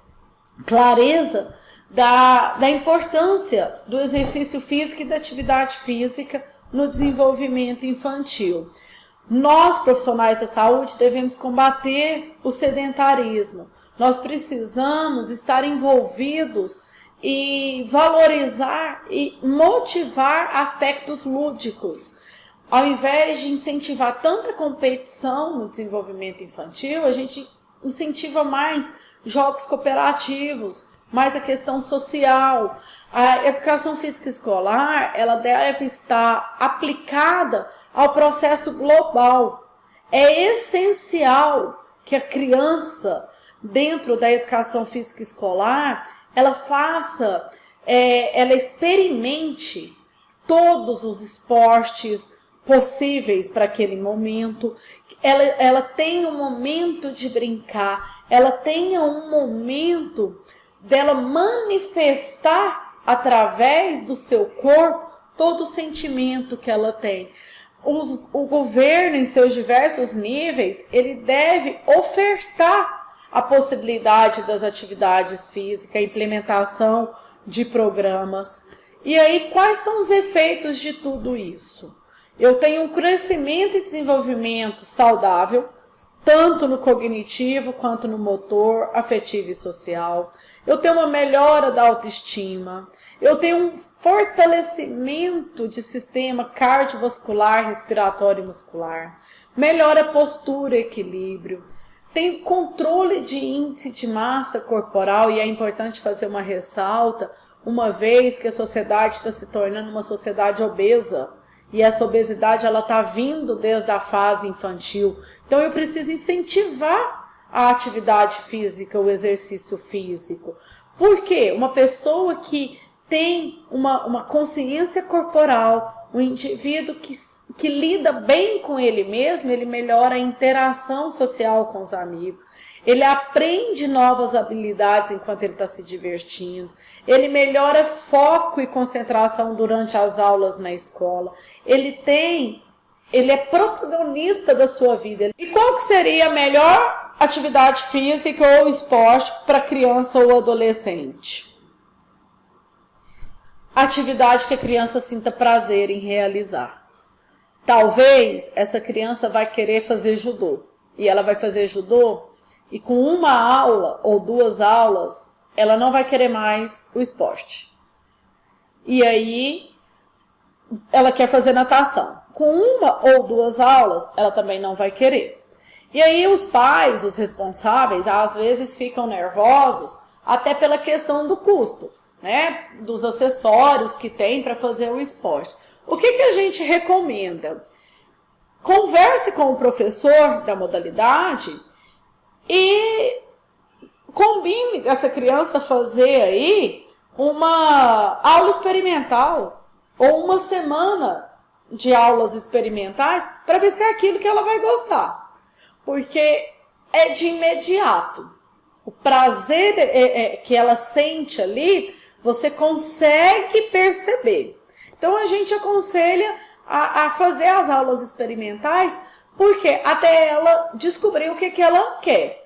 clareza da importância do exercício físico e da atividade física no desenvolvimento infantil. Nós, profissionais da saúde, devemos combater o sedentarismo. Nós precisamos estar envolvidos e valorizar e motivar aspectos lúdicos. Ao invés de incentivar tanta competição no desenvolvimento infantil, a gente incentiva mais jogos cooperativos, mais a questão social. A educação física escolar, ela deve estar aplicada ao processo global. É essencial que a criança, dentro da educação física escolar, ela ela experimente todos os esportes possíveis para aquele momento, ela tenha um momento de brincar, ela tenha um momento dela manifestar através do seu corpo todo o sentimento que ela tem. O governo, em seus diversos níveis, ele deve ofertar a possibilidade das atividades físicas, a implementação de programas. E aí, quais são os efeitos de tudo isso? Eu tenho um crescimento e desenvolvimento saudável, tanto no cognitivo quanto no motor, afetivo e social. Eu tenho uma melhora da autoestima. Eu tenho um fortalecimento de sistema cardiovascular, respiratório e muscular. Melhora a postura e equilíbrio. Tem controle de índice de massa corporal, e é importante fazer uma ressalta, uma vez que a sociedade está se tornando uma sociedade obesa. E essa obesidade, ela está vindo desde a fase infantil. Então, eu preciso incentivar a atividade física, o exercício físico. Por quê? Uma pessoa que tem uma consciência corporal, um indivíduo que lida bem com ele mesmo, ele melhora a interação social com os amigos. Ele aprende novas habilidades enquanto ele está se divertindo. Ele melhora foco e concentração durante as aulas na escola. Ele é protagonista da sua vida. E qual que seria a melhor atividade física ou esporte para criança ou adolescente? Atividade que a criança sinta prazer em realizar. Talvez essa criança vai querer fazer judô. E ela vai fazer judô, e com uma aula ou duas aulas, ela não vai querer mais o esporte. E aí, ela quer fazer natação. Com uma ou duas aulas, ela também não vai querer. E aí os pais, os responsáveis, às vezes ficam nervosos até pela questão do custo, né? Dos acessórios que tem para fazer o esporte. O que a gente recomenda? Converse com o professor da modalidade e combine essa criança fazer aí uma aula experimental ou uma semana de aulas experimentais para ver se é aquilo que ela vai gostar. Porque é de imediato. O prazer que ela sente ali, você consegue perceber. Então a gente aconselha a fazer as aulas experimentais, porque até ela descobrir o que ela quer.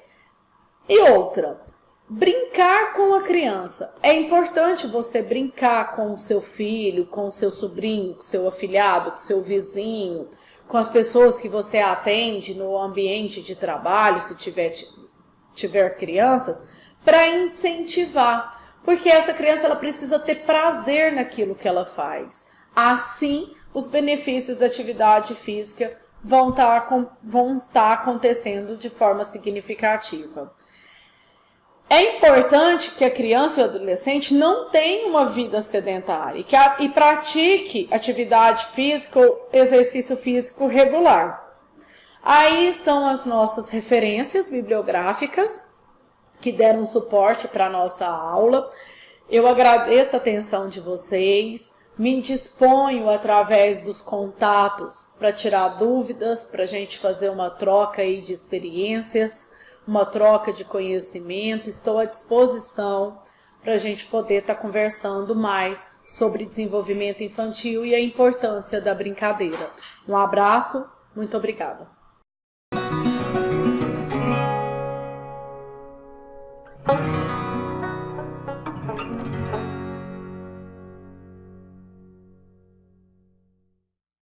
E outra, brincar com a criança. É importante você brincar com o seu filho, com o seu sobrinho, com o seu afilhado, com o seu vizinho, com as pessoas que você atende no ambiente de trabalho, se tiver crianças, para incentivar. Porque essa criança ela precisa ter prazer naquilo que ela faz. Assim, os benefícios da atividade física vão estar acontecendo de forma significativa. É importante que a criança e o adolescente não tenha uma vida sedentária e pratique atividade física ou exercício físico regular. Aí estão as nossas referências bibliográficas que deram suporte para a nossa aula. Eu agradeço a atenção de vocês, me disponho através dos contatos para tirar dúvidas, para a gente fazer uma troca aí de experiências, uma troca de conhecimento. Estou à disposição para a gente poder estar conversando mais sobre desenvolvimento infantil e a importância da brincadeira. Um abraço, muito obrigada.